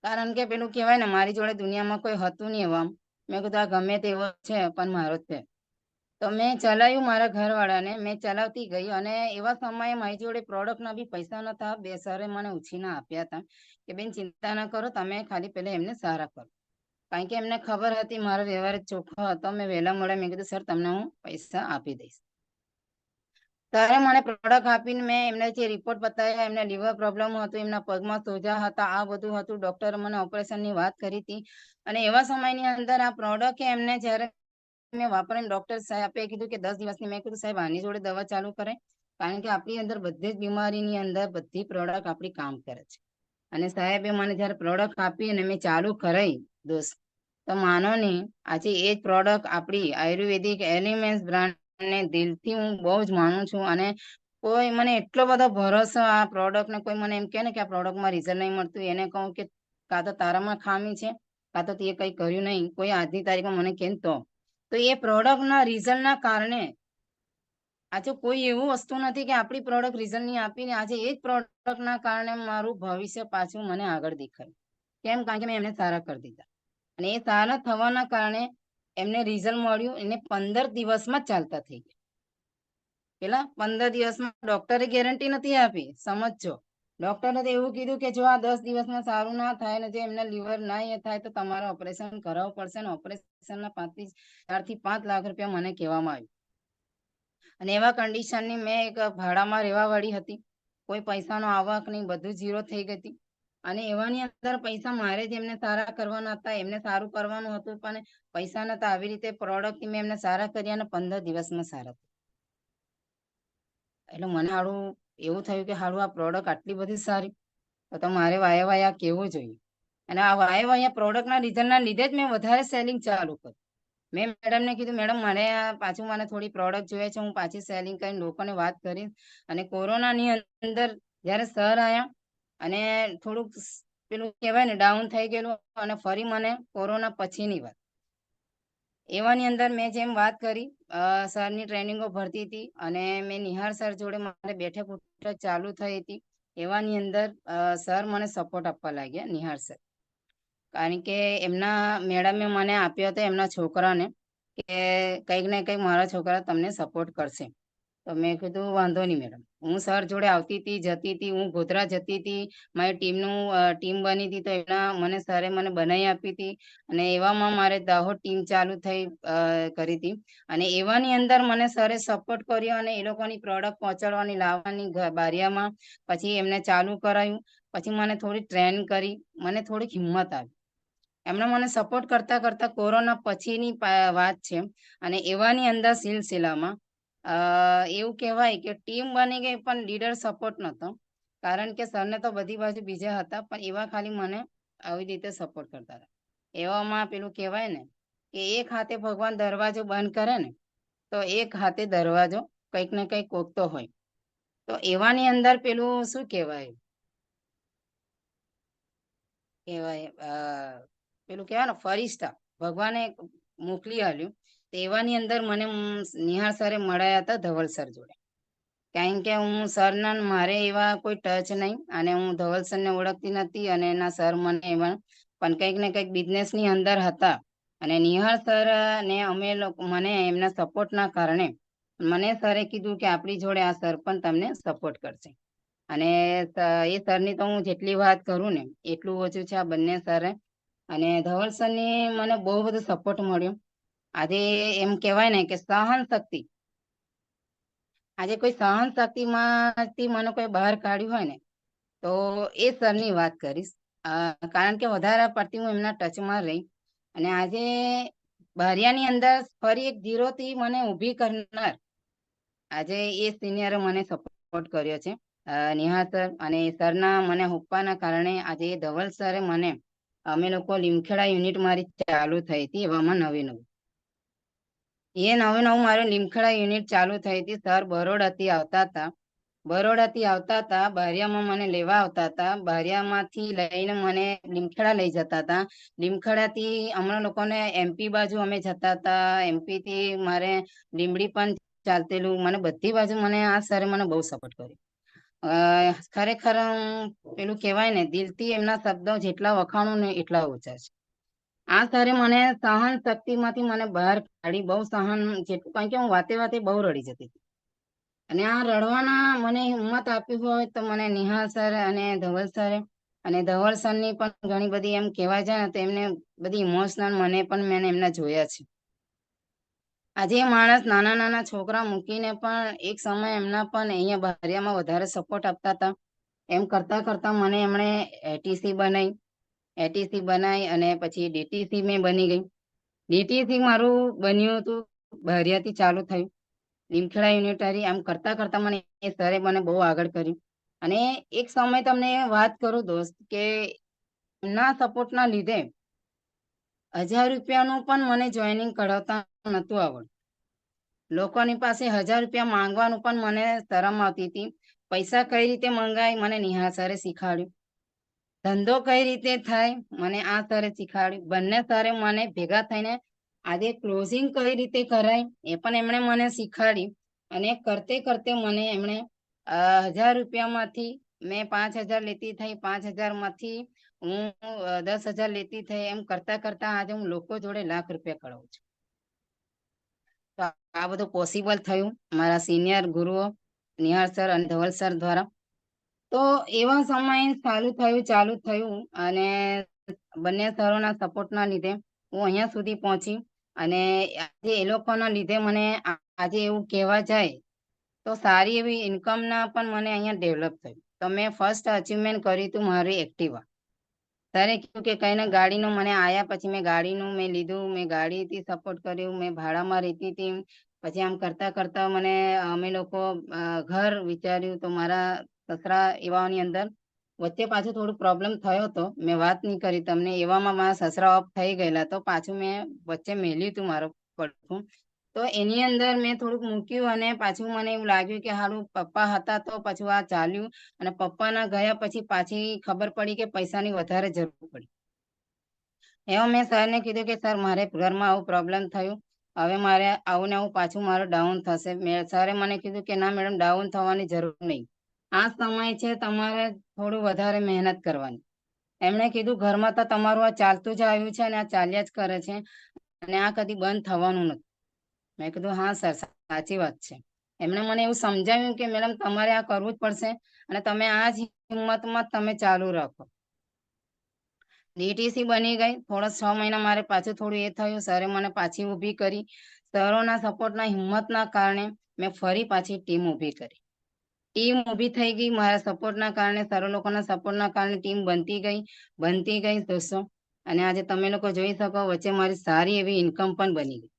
કારણ કે પેલું કહેવાય ને મારી જોડે દુનિયામાં કોઈ હતું નહીં એવા. મેં કીધું આ ગમે તેવો છે પણ મારો જ છે. તો મેં ચલાવ્યું મારા ઘરવાળાને, મેં ચલાવતી ગઈ. અને એવા સમયે મારી જોડે પ્રોડક્ટના બી પૈસા નતા. બે સરે મને ઉછીના આપ્યા હતા કે બેન ચિંતા ના કરો, તમે ખાલી પેલા એમને સારા કરો. કારણ કે એમને ખબર હતી મારો વ્યવહાર ચોખ્ખો હતો. મેં વહેલા મળે મેં કીધું સર તમને હું પૈસા આપી દઈશ. ત્યારે મને પ્રોડક્ટ આપીને મેં એમને જે રિપોર્ટ બતાવ્યા, એમને લીવર પ્રોબ્લેમ હતું, એમના પગમાં સોજા હતા, આ બધું હતું. ડોક્ટરે મને ઓપરેશનની વાત કરી હતી. અને એવા સમયની અંદર આ પ્રોડક્ટ એમને જયારે મેં વાપરીને ડોક્ટર સાહેબે કીધું કે 10 દિવસની, મેં કીધું સાહેબ આની જોડે દવા ચાલુ કરે, કારણ કે આપણી અંદર બધી જ બીમારીની અંદર બધી પ્રોડક્ટ આપણી કામ કરે છે. અને સાહેબે મને જયારે પ્રોડક્ટ આપી અને મેં ચાલુ કરાઈ દોસ્ત, તો માનો નહીં, આજે એ જ પ્રોડક્ટ આપણી આયુર્વેદિક એલિમેન્ટ્સ બ્રાન્ડને દિલથી હું બહુ જ માનું છું. અને કોઈ મને એટલો બધો ભરોસો આ પ્રોડક્ટ ને, કોઈ મને એમ કહે ને કે આ પ્રોડક્ટમાં રિઝલ્ટ નહીં મળતું, એને કહું કે કાં તો તારામાં ખામી છે, કાં તો તે કંઈ કર્યું નહીં. કોઈ આજની તારીખમાં મને કેમ તો એ પ્રોડક્ટના રિઝલ્ટના કારણે આજે કોઈ એવું વસ્તુ નથી કે આપણી પ્રોડક્ટ રિઝલ્ટ નહીં આપીને, આજે એ જ પ્રોડક્ટના કારણે મારું ભવિષ્ય પાછું મને આગળ દેખાયું. કેમ? કારણ કે મેં એમને સારા કરી દીધા. અને એ સારા થવાના કારણે એમને રિઝલ્ટ મળ્યું. એને 15 દિવસમાં ચાલતા થઈ ગયા. પેલા 15 દિવસમાં ડોક્ટરે ગેરંટી નથી આપી, સમજજો. ડોક્ટરે તો એવું કીધું કે જો આ 10 દિવસમાં સારું ના થાય ને જો એમના લીવર ના એ થાય તો તમારે ઓપરેશન કરાવવું પડશે. ને ઓપરેશનના 4 થી 5 લાખ રૂપિયા મને કહેવામાં આવ્યું. અને એવા કન્ડિશનની મેં એક ભાડામાં રહેવા વાળી હતી, કોઈ પૈસાનો આવક નહીં, બધું ઝીરો થઈ ગઈ હતી. અને એવાની અંદર પૈસા મારે જ એમને સારા કરવાના હતા, એમને સારું કરવાનું હતું, પણ પૈસા નતા. આવી રીતે પ્રોડક્ટ મેં એમને સારા કર્યા અને 15 દિવસમાં સારા. એટલે મને હારું એવું થયું કે હારું આ પ્રોડક્ટ આટલી બધી સારી, તો મારે વાયા કેવું જોઈએ. અને આ વાયા પ્રોડક્ટના રિઝલ્ટના લીધે જ મેં વધારે સેલિંગ ચાલુ કર્યું. મેં મેડમને કીધું મેડમ મને પાછું મને થોડી પ્રોડક્ટ જોઈએ છે, હું પાછી સેલિંગ કરીને લોકોને વાત કરીશ. અને કોરોનાની અંદર જયારે સર આવ્યા અને થોડુંક પેલું કહેવાય ને ડાઉન થઈ ગયેલું, અને ફરી મને કોરોના પછીની વાત એવાની અંદર મેં જેમ વાત કરી, સરની ટ્રેનિંગો ભરતી હતી. અને મેં નિહાર સર જોડે મારે બેઠક ઉઠક ચાલુ થઈ હતી. એવાની અંદર સર મને સપોર્ટ આપવા લાગ્યા, નિહાર સર. કારણ કે એમના મેડમે મને આપ્યો હતો એમના છોકરાને કે કંઈક ને કંઈક મારા છોકરા તમને સપોર્ટ કરશે. તો મેં કીધું વાંધો નહીં મેડમ. હું સર જોડે આવતી હતી, જતી હતી, હું ગોધરા જતી હતી. મારી ટીમ બની હતી, તો એના મને સરે મને બનાવી આપી હતી. અને એવામાં મારે દાહોદ ટીમ ચાલુ થઈ કરી હતી. અને એવાની અંદર મને સરે સપોર્ટ કર્યો અને એ લોકોની પ્રોડક્ટ પહોંચાડવાની લાવવાની બારિયામાં પછી એમને ચાલુ કરાયું. પછી મને થોડી ટ્રેન કરી, મને થોડીક હિંમત આવી. એમણે મને સપોર્ટ કરતા કરતા કોરોના પછીની વાત છે. અને એવાની અંદર સિલસિલામાં એવું કહેવાય કે ટીમ બની ગઈ પણ લીડર સપોર્ટ નતો. કારણ કે સરને તો બધી બાજુ બીજા હતા, પણ એવા ખાલી મને આવી રીતે સપોર્ટ કરતા હતા. એવામાં પેલું કહેવાય ને કે એક હાથે ભગવાન દરવાજો બંધ કરે ને, તો એક હાથે દરવાજો કંઈક ને કંઈક કોકતો હોય. તો એવાની અંદર પેલું શું કહેવાય કહેવાય પેલું કહેવાય ને ફરિશ્તા ભગવાને મોકલી આવ્યું. તો એવાની અંદર મને નિહાળ સરે મળ્યા હતા ધવલ સર જોડે. કારણ કે હું સરના મારે એવા કોઈ ટચ નહીં, અને હું ધવલ સરને ઓળખતી નથી, અને એના સર મને એવા પણ કંઈક ને કંઈક બિઝનેસની અંદર હતા. અને નિહાળ સર ને અમે લોકો મને એમના સપોર્ટના કારણે મને સરે કીધું કે આપણી જોડે આ સર પણ તમને સપોર્ટ કરશે. અને એ સરની તો હું જેટલી વાત કરું ને એટલું ઓછું છે આ બંને સરે. અને ધવલ સરની મને બહુ બધો સપોર્ટ મળ્યો. આજે એમ કહેવાય ને કે સહન શક્તિ, આજે કોઈ સહન શક્તિમાંથી મને કોઈ બહાર કાઢ્યું હોય ને તો એ સરની વાત કરીશ. કારણ કે વધારે પડતી હું એમના ટચમાં રહી. અને આજે બારિયાની અંદર ફરી એક ઝીરોથી મને ઊભી કરનાર આજે એ સિનિયરે મને સપોર્ટ કર્યો છે, નિહાળ સર. અને સરના મને હોપવાના કારણે આજે ધવલ સરે મને, અમે લોકો લીમખેડા યુનિટ મારી ચાલુ થઈ હતી એવામાં નવી મારું લીમખેડા યુનિટ ચાલુ થઈ હતી. સર બરોડાથી આવતા હતા, બારિયામાં મને લેવા આવતા હતા, બારિયામાંથી લઈને મને લીમખેડા લઈ જતા હતા. લીમખેડાથી હમણાં લોકોને એમપી બાજુ અમે જતા હતા, એમપી થી મારે લીમડી પણ ચાલતેલું. મને બધી બાજુ મને આ સરે મને બહુ સપોર્ટ કર્યો. ખરેખર પેલું કહેવાય ને દિલથી એમના શબ્દો જેટલા વખાણું ને એટલા ઓછા છે. આ સરે મને સહન શક્તિમાંથી મને બહાર કાઢી, બહુ સહન જેટલું, કારણ કે હું વાતે વાતે બહુ રડી જતી હતી. અને આ રડવાના મને હિંમત આપી હોય તો મને નિહાળ સર અને ધવલ સરે. અને ધવલ સરની પણ ઘણી બધી એમ કહેવાય છે ને તો એમને બધી ઇમોશનલ મને પણ મેં એમના જોયા છે. આજે માણસ નાના નાના છોકરા મૂકીને પણ એક સમય એમના પણ અહીંયા બારિયામાં વધારે સપોર્ટ આપતા હતા. એમ કરતા કરતા મને એમણે એટીસી બનાવી અને પછી ડીટીસી મેં બની ગઈ. ડીટીસી મારું બન્યું હતું બારિયાથી ચાલુ થયું, લીમખેડા યુનિટરી. આમ કરતા કરતા મને એ સરે મને બહુ આગળ કર્યું. અને એક સમય તમને વાત કરું દોસ્ત કે એમના સપોર્ટના લીધે 1000 રૂપિયાનું પણ મને જોઈનિંગ કઢાવતા નતું આવડતું. લોકોની પાસે 1000 રૂપિયા માંગવાનું પણ મને શરમ આવતી હતી. પૈસા કઈ રીતે મંગાય મને નિહાળ સરે શીખવાડ્યું. ધંધો કઈ રીતે થાય મને આ સરે શીખવાડ્યું. બંને સરે મને ભેગા થઈને આજે ક્લોઝિંગ કઈ રીતે કરાય એ પણ એમણે મને શીખવાડી. અને કરતે કરતે મને એમણે 1000 રૂપિયામાંથી મેં 5000 લેતી થઈ, 5000 માંથી હું 10,000 લેતી થઈ. એમ કરતા કરતા આજે હું લોકો જોડે લાખ રૂપિયા કઢાવું છું. તો આ બધું પોસિબલ થયું મારા સિનિયર ગુરુઓ નિહાળ સર અને ધવલ સર દ્વારા. તો એવા સમયે ચાલુ થયું અને બંને સરોના સપોર્ટના લીધે હું અહીંયા સુધી પહોંચી. અને આજે એ લોકોના લીધે મને આજે એવું કહેવા જાય તો સારી એવી ઇન્કમના પણ મને અહીંયા ડેવલપ થયું. તો મેં ફર્સ્ટ અચીવમેન્ટ કર્યું હતું મારી એક્ટિવા. સરે કીધું કે કઈ ના ગાડીનું મને આયા પછી મેં ગાડીનું મેં લીધું, મેં ગાડીથી સપોર્ટ કર્યું, મેં ભાડામાં રહેતી હતી. પછી આમ કરતા કરતા મને અમે લોકો ઘર વિચાર્યું. તો મારા સસરા એવાની અંદર વચ્ચે પાછું થોડું પ્રોબ્લેમ થયો હતો, મેં વાત નહીં કરી તમને. એવામાં મારા સસરા ઓફ થઈ ગયેલા તો પાછું મેં વચ્ચે મેલ્યું હતું મારું પડખું. તો એની અંદર મેં થોડુંક મૂક્યું અને પાછું મને એવું લાગ્યું કે હારું પપ્પા હતા તો પાછું આ ચાલ્યું. અને પપ્પાના ગયા પછી પાછી ખબર પડી કે પૈસાની વધારે જરૂર પડી. એમાં મેં સરને કીધું કે સર મારે ઘરમાં આવું પ્રોબ્લેમ થયું, હવે મારે આવું ને આવું પાછું મારું ડાઉન થશે. સરે મને કીધું કે ના મેડમ ડાઉન થવાની જરૂર નહીં, આ સમય છે તમારે થોડું વધારે મહેનત કરવાની. એમણે કીધું ઘરમાં તો તમારું આ ચાલતું જ આવ્યું છે અને આ ચાલ્યા જ કરે છે અને આ કદી બંધ થવાનું નથી. મેં કીધું હા સર સાચી વાત છે. એમણે મને એવું સમજાવ્યું કે મેડમ તમારે આ કરવું જ પડશે અને તમે આ જ હિંમતમાં તમે ચાલુ રાખો. ડીટીસી બની ગઈ. થોડા 6 મહિના મારે પાછું થોડું એ થયું, સરે મને પાછી ઊભી કરી. સરોના સપોર્ટના હિંમતના કારણે મેં ફરી પાછી ટીમ ઊભી કરી. ટીમ ઊભી થઈ ગઈ મારા સપોર્ટના કારણે, સર લોકોના સપોર્ટના કારણે ટીમ બનતી ગઈ દોસ્તો. અને આજે તમે લોકો જોઈ શકો વચ્ચે મારી સારી એવી ઇન્કમ પણ બની ગઈ.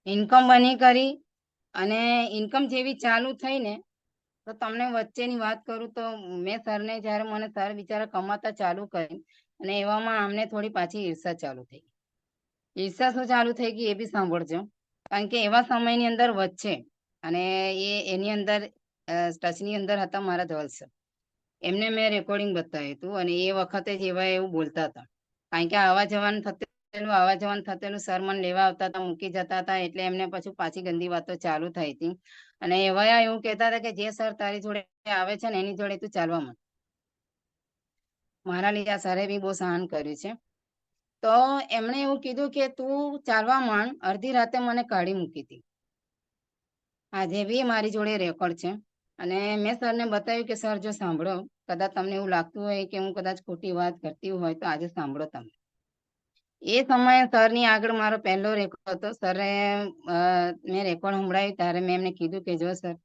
ઇન્કમ બની કરી અને ઇન્કમ જેવી ચાલુ થઈ ને તો તમને વચ્ચેની વાત કરું તો મેં સરને જ્યારે મને સર બિચારા કમાતા ચાલુ કરી અને એવામાં અમને થોડી પાછી ઈર્ષા ચાલુ થઈ. ઈર્ષા શું ચાલુ થઈ ગઈ એ બી સાંભળજો. કારણ કે એવા સમયની અંદર વચ્ચે અને એની અંદર ટચની અંદર હતા મારા ધવલ સર. એમને મેં રેકોર્ડિંગ બતાવ્યું હતું અને એ વખતે જ એવા એવું બોલતા હતા. કારણ કે આવા જવાનું થતેલું સર મને લેવા આવતા હતા, મૂકી જતા હતા. એટલે એમને પછી પાછી ગંદી વાતો ચાલુ થઈ હતી. અને એવા એવું કહેતા હતા કે જે સર તારી જોડે આવે છે ને એની જોડે તું ચાલવા માંડ. મારા લીધે આ સરે બી બહુ સહન કર્યું છે. તો એમણે એવું કીધું કે તું ચાલવા માંડ. અડધી રાતે મને કાઢી મૂકી હતી. આજે બી મારી જોડે રેકોર્ડ છે. અને મેં સરને બતાવ્યું કે સર જો સાંભળો, કદાચ તમને એવું લાગતું હોય કે હું કદાચ ખોટી વાત કરતી હોય તો આજે સાંભળો તમે. એ સમયે સરની આગળ મારો પહેલો રેકોર્ડ હતો. સરે મેં રેકોર્ડ સંભળાવ્યું ત્યારે મેં એમને કીધું કે જો સર,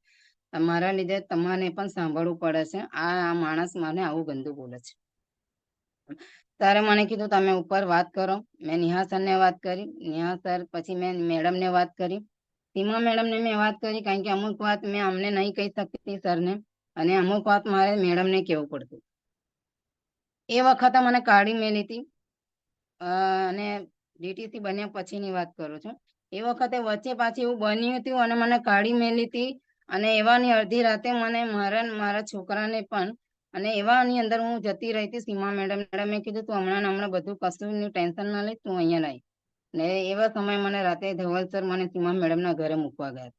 મારા લીધે તમારે પણ સાંભળવું પડે છે. આ માણસ મને આવું ગંદુ બોલે છે. ત્યારે મને કીધું તમે ઉપર વાત કરો. મેં નેહા સરને વાત કરી. નેહા સર પછી મેં મેડમને વાત કરી. સીમા મેડમને મેં વાત કરી, કારણ કે અમુક વાત મેં અમને નહીં કહી શકતી સરને, અને અમુક વાત મારે મેડમને કહેવું પડતું. એ વખતે મને કાઢી મેલી હતી. અને ડીટીસી બન્યા પછીની વાત કરું છું. એ વખતે વચ્ચે પાછી એવું બન્યું હતું અને મને કાઢી મેલી હતી. અને એવાની અડધી રાતે મને મારા છોકરાને પણ, અને એવાની અંદર હું જતી રહી હતી. સીમા મેડમે કીધું તું હમણાં બધું કશું ટેન્શન ના લે, તું અહીંયા લાવી. ને એવા સમય મને રાતે ધવલ સર મને સીમા મેડમના ઘરે મૂકવા ગયા.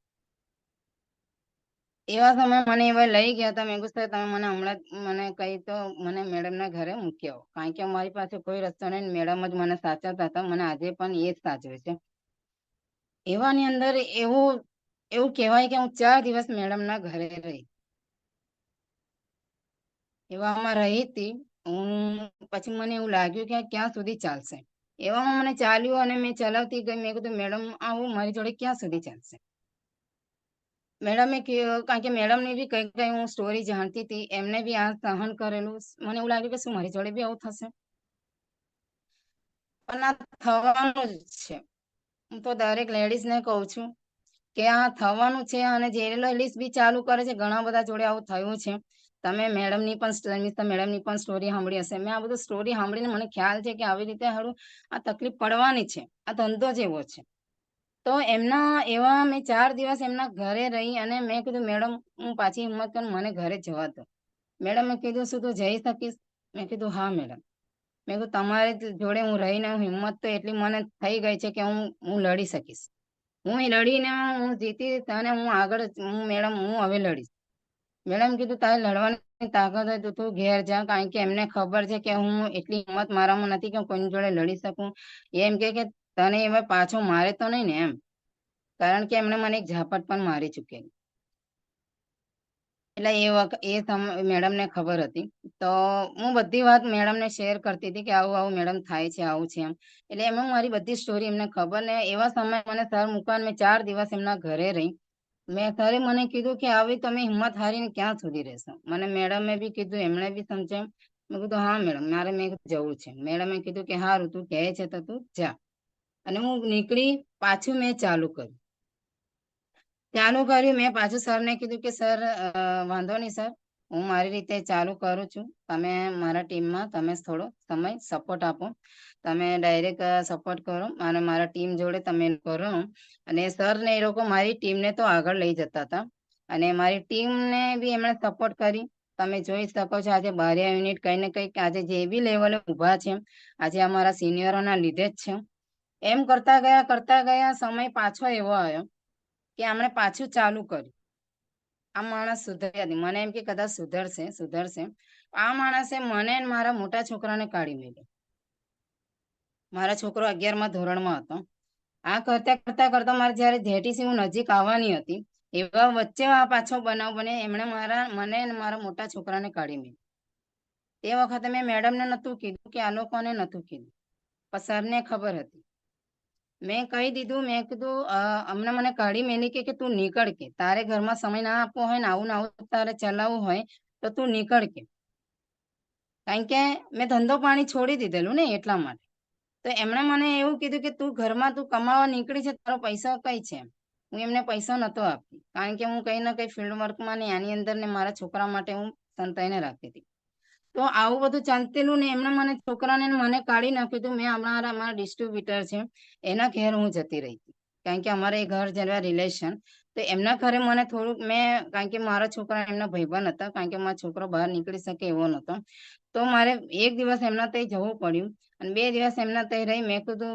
એવા સમય મને એવા લઈ ગયા હતા. મેં કીધું તમે મને હમણાં મને કહી તો મને મેડમના ઘરે મૂકી આવો, કારણ કે મારી પાસે કોઈ રસ્તો નહીં. મેડમ જ મને સાચવતા હતા. મને આજે પણ એ જ સાચવે છે. એવાની અંદર એવું એવું કહેવાય કે હું 4 દિવસ મેડમના ઘરે રહી. એવામાં રહી હતી હું. પછી મને એવું લાગ્યું કે ક્યાં સુધી ચાલશે. એવામાં મને ચાલ્યું અને મેં ચલાવતી ગઈ. મેં કીધું મેડમ આવું મારી જોડે ક્યાં સુધી ચાલશે. મેડમે કારણ કે મેડમને બી કઈ કઈ હું સ્ટોરી જાણતી હતી. એમને બી આ સહન કરેલું. મને એવું લાગ્યું કે શું મારી જોડે બી આવું થશે. પણ આ થવાનું જ છે. હું તો દરેક લેડીઝને કહું છું કે આ થવાનું છે. અને જે લેડીઝ બી ચાલુ કરે છે, ઘણા બધા જોડે આવું થયું છે. તમે મેડમની પણ સ્ટોરી સાંભળી હશે. મેં આ બધું સ્ટોરી સાંભળીને મને ખ્યાલ છે કે આવી રીતે હારું આ તકલીફ પડવાની છે. આ ધંધો જ એવો છે. તો એમના એવા મેં 4 દિવસ એમના ઘરે રહી. અને મેં કીધું મેડમ હું પાછી હિંમત કરું, મને ઘરે જવા દો. મેડમે કીધું શું તું જઈ શકીશ? મેં કીધું હા મેડમ. મેં કીધું તમારી જોડે હું રહીને હિંમત તો એટલી મને થઈ ગઈ છે કે હું લડી શકીશ. હું લડીને હું જીતીશ. અને હું આગળ મેડમ હું હવે લડીશ. મેડમ કીધું તારે લડવાની તાકાત હોય તો તું ઘેર જા, કારણ કે એમને ખબર છે કે હું એટલી હિંમત મારામાં નથી કે કોઈની જોડે લડી શકું. એમ કે તને એમાં પાછો મારે તો નહીં ને એમ, કારણ કે એમને મને એક ઝાપટ પણ મારી ચૂકેલી. એટલે એ વખત મેડમને ખબર હતી. તો હું બધી વાત મેડમને શેર કરતી હતી કે આવું આવું મેડમ થાય છે, આવું છે એમ. એટલે એમાં મારી બધી સ્ટોરી એમને ખબર. ને એવા સમય મને સર મૂકવાને મેં 4 દિવસ એમના ઘરે રહી. સરે મને કીધું કે આવી તમે હિંમત હારીને ક્યાં સુધી રહેશો. મને મેડમે બી કીધું, એમણે બી સમજાવ્યું. મેં કીધું હા મેડમ મારે જવું છે. મેડમે કીધું કે હારું તું કહે છે તો તું જા. અને હું નીકળી. પાછું મેં ચાલુ કર્યું. મેં પાછું સરને કીધું કે સર વાંધો નહીં સર, હું મારી રીતે ચાલુ કરું છું. તમે મારા ટીમમાં તમે થોડો સમય સપોર્ટ આપો. તમે ડાયરેક્ટ સપોર્ટ કરો અને મારા ટીમ જોડે તમે કરો. અને સર ને એ લોકો મારી ટીમને તો આગળ લઈ જતા હતા. અને મારી ટીમને બી એમણે સપોર્ટ કરી. તમે જોઈ શકો છો આજે 12 યુનિટ કઈ ને કઈ આજે જે બી લેવલે ઉભા છે, આજે અમારા સિનિયરોના લીધે જ છે. એમ કરતા ગયા સમય પાછો એવો આવ્યો કે આમણે પાછું ચાલુ કર્યું. આ માણસ સુધર્યા નહીં. મને એમ કે કદાચ સુધરશે. આ માણસે મને મારા મોટા છોકરાને કાઢી મેલ્યો. મારા છોકરો 11મા ધોરણમાં હતો. આ કરતા મારે જયારે જેટીસી હું નજીક આવવાની હતી, એવા વચ્ચે આ પાછો બનાવ બને. એમણે મને અને મારા મોટા છોકરાને કાઢી મેલ્યો. તે વખતે મેં મેડમને નતું કીધું કે આ લોકોને નતું કીધું, પણ સરને ખબર હતી. મેં કહી દીધું. મેં કીધું અમને મને કાઢી મેલી કે તું નીકળ, કે તારે ઘરમાં સમય ના આપવો હોય ને આવું તારે ચલાવવું હોય તો તું નીકળ કે. કારણ કે મેં ધંધો પાણી છોડી દીધેલું ને એટલા માટે. તો એમણે મને એવું કીધું કે તું ઘરમાં તું કમાવા નીકળી છે, તારો પૈસા કઈ છે. હું એમને પૈસા નતો આપતી, કારણ કે હું કઈ ના કઈ ફિલ્ડ વર્કમાં ને આની અંદર ને મારા છોકરા માટે હું સંતાઈને રાખતી હતી. તો આવું બધું ચાલતેલું ને એમને મને છોકરાને મને કાઢી નાખ્યું હતું. મેં અમારા ડિસ્ટ્રીબ્યુટર છે એના ઘેર હું જતી રહી હતી, કારણ કે અમારે ઘર જેવા રિલેશન. તો એમના ઘરે મને થોડુંક કારણ કે મારા છોકરા એમના ભાઈબંધ હતા, કારણ કે મારો છોકરો બહાર નીકળી શકે એવો નતો. તો મારે એક દિવસ એમના ત્યાં જવું પડ્યું અને 2 દિવસ એમના ત્યાં રહી. મેં કીધું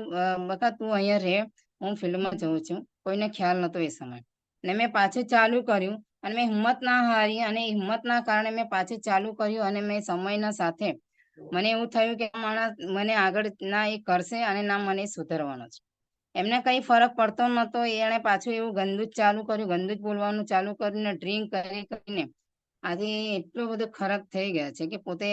બકા તું અહીંયા રહે, હું ફિલ્ડમાં જઉં છું. કોઈને ખ્યાલ નતો એ સમય. ને મેં પાછું ચાલુ કર્યું અને મેં હિંમત ના હારી. અને હિંમતના કારણે મેં પાછું ચાલુ કર્યું. અને મેં સમયના સાથે મને એવું થયું કે માણસ મને આગળ ના એ કરશે અને ના મને સુધરવાનો છે. એમને કઈ ફરક પડતો નતો. એને પાછું એવું ગંદુ જ ચાલુ કર્યું, ગંદુ જ બોલવાનું ચાલુ કર્યું ને ડ્રિંક કરીને આજે એટલો બધો ખરાબ થઈ ગયા છે કે પોતે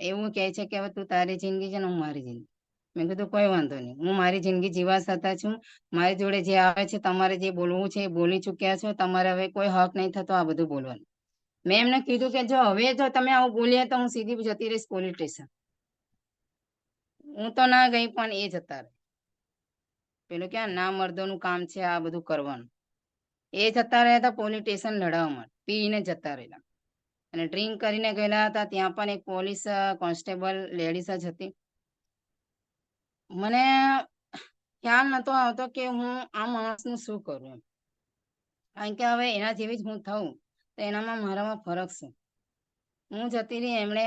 એવું કહે છે કે હવે તું તારી જિંદગી છે ને હું મારી જિંદગી. મેં કીધું કોઈ વાંધો નહીં, હું મારી જિંદગી જીવા છતાં છું. મારી જોડે જે આવે છે તમારે જે બોલવું છે એ બોલી ચુક્યા છો, તમારે હવે કોઈ હક નહીં થતો આ બધું બોલવાનું. મેં એમને કીધું કે જો હવે જો તમે આવું બોલ્યા તો હું સીધી જતી રહીશ પોલીસ સ્ટેશન. હું તો ના ગઈ પણ એ જતા રહે. પેલું ક્યાં ના મર્દોનું કામ છે આ બધું કરવાનું. એ જતા રહ્યા પોલીસ સ્ટેશન લડાવવા માટે, પીને જતા રહેલા અને ડ્રિંક કરીને ગયેલા હતા. ત્યાં પણ એક પોલીસ કોન્સ્ટેબલ લેડીઝ જ હતી. મને ખ્યાલ નતો આવતો કે હું આ માણસનું શું કરું એમ. કારણ કે હવે એના જેવી જ હું થઉં તો એનામાં મારામાં ફરક છે. હું જતી રહી. એમણે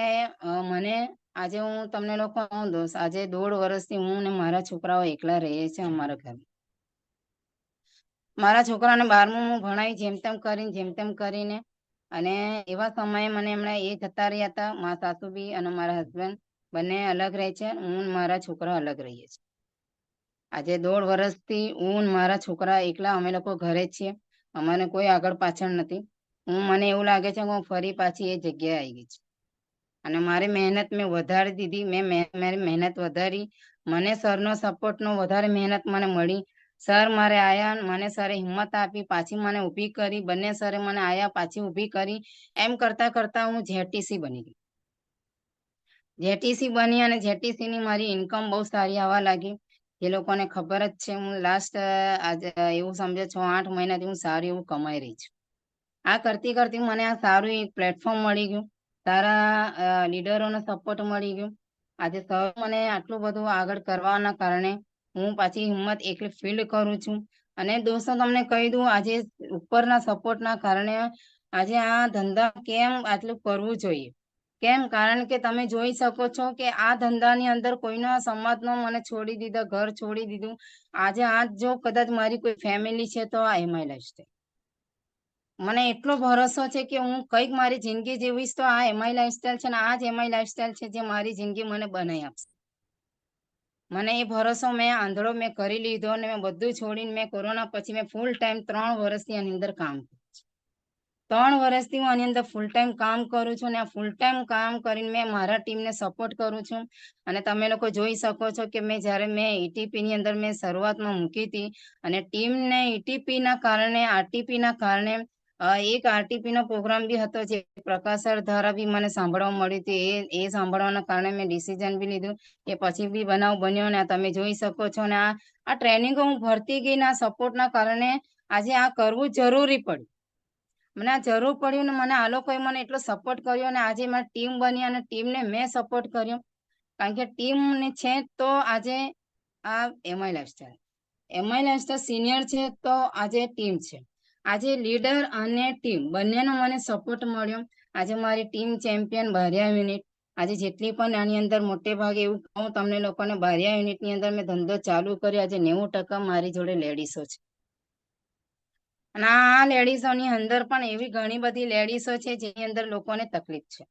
મને આજે હું તમને લોકો દોસ્ત આજે 1.5 વર્ષથી હું ને મારા છોકરાઓ એકલા રહીએ છીએ અમારા ઘરે. મારા છોકરાને 12મું હું ભણાવી જેમ તેમ કરીને અને એવા સમયે મને એમણે એ જતા રહ્યા હતા. મારા સાસુ બી અને મારા હસબન્ડ બંને અલગ રહે છે. હું મારા છોકરા અલગ રહીએ છીએ. આજે 1.5 વર્ષથી હું મારા છોકરા એકલા અમે લોકો ઘરે જ છીએ. અમારે કોઈ આગળ પાછળ નથી. મને એવું લાગે છે કે હું ફરી પાછી એ જગ્યાએ આવી ગઈ છું અને મારી મહેનત મેં વધારી દીધી. મારી મહેનત વધારી. મને સરનો સપોર્ટનો વધારે મહેનત મને મળી. સર મારે આયા, મને સરે હિંમત આપી, પાછી મને ઊભી કરી. બંને સરે મને આયા, પાછી ઊભી કરી. એમ કરતા કરતા હું જેટીસી બની ગઈ. જેટીસી બની અને જેટીસી ની મારી ઇન્કમ બહુ સારી આવવા લાગી. જે લોકોને ખબર જ છે હું લાસ્ટ એવું સમજો 6-8 મહિનાથી હું સારું એવું કમાઈ રહી છું. આ કરતી કરતી મને આ સારું એક પ્લેટફોર્મ મળી ગયું. સારા લીડરોનો સપોર્ટ મળી ગયો. આજે સર મને આટલું બધું આગળ કરવાના કારણે હું પાછી હિંમત એકલી ફીલ કરું છું. અને દોસ્તો તમને કહી દઉં, આજે ઉપરના સપોર્ટના કારણે આજે આ ધંધા કેમ આટલું કરવું જોઈએ. કેમ? કારણ કે તમે જોઈ શકો છો કે આ ધંધાની અંદર કોઈના સમાજનો મને છોડી દીધા, ઘર છોડી દીધું. આજે આ જો કદાચ મારી કોઈ ફેમિલી છે તો આ એમઆઈ લાઈફસ્ટાઈલ. મને એટલો ભરોસો છે કે હું કંઈક મારી જિંદગી જીવીશ તો આ એમઆઈ લાઈફસ્ટાઈલ છે ને આ જ એમઆઈ લાઈફસ્ટાઈલ છે જે મારી જિંદગી મને બનાવી આપશે. મને એ ભરોસો મેં આંધળો મેં કરી લીધો અને મેં બધું છોડીને મેં કોરોના પછી મેં ફૂલ ટાઈમ 3 વર્ષથી આની અંદર કામ કર્યું છે. 3 વર્ષથી હું આની અંદર ફૂલ ટાઈમ કામ કરું છું અને આ ફૂલ ટાઈમ કામ કરીને મેં મારા ટીમને સપોર્ટ કરું છું. અને તમે લોકો જોઈ શકો છો કે જ્યારે મેં ઈટીપી ની અંદર મેં શરૂઆતમાં મૂકી હતી અને ટીમને ઈટીપી ના કારણે આરટીપી ના કારણે એક આરટીપી નો પ્રોગ્રામ બી હતો જે પ્રકાશ સર દ્વારા બી મને સાંભળવા મળી હતી. એ સાંભળવાના કારણે મેં ડિસિઝન બી લીધું કે પછી બી બનાવ બન્યો ને તમે જોઈ શકો છો ને આ ટ્રેનિંગો હું ભરતી ગઈ ના સપોર્ટના કારણે આજે આ કરવું જરૂરી પડ્યું. મને આ જરૂર પડ્યું ને મને આ લોકોએ મને એટલો સપોર્ટ કર્યો અને આજે મારી ટીમ બની અને ટીમને મેં સપોર્ટ કર્યો. કારણ કે ટીમ છે તો આજે આ એમઆઈ લાઈફસ્ટાઈલ સિનિયર છે તો આજે ટીમ છે. આજે લીડર અને ટીમ બંનેનો મને સપોર્ટ મળ્યો. આજે મારી ટીમ ચેમ્પિયન બારિયા યુનિટ. આજે જેટલી પણ આની અંદર મોટે ભાગે એવું કહું તમને લોકોને, બારિયા યુનિટની અંદર મેં ધંધો ચાલુ કર્યો. આજે 90% મારી જોડે લેડીઝો છે. અને આ લેડીઝોની અંદર પણ એવી ઘણી બધી લેડીઝો છે જેની અંદર લોકોને તકલીફ છે.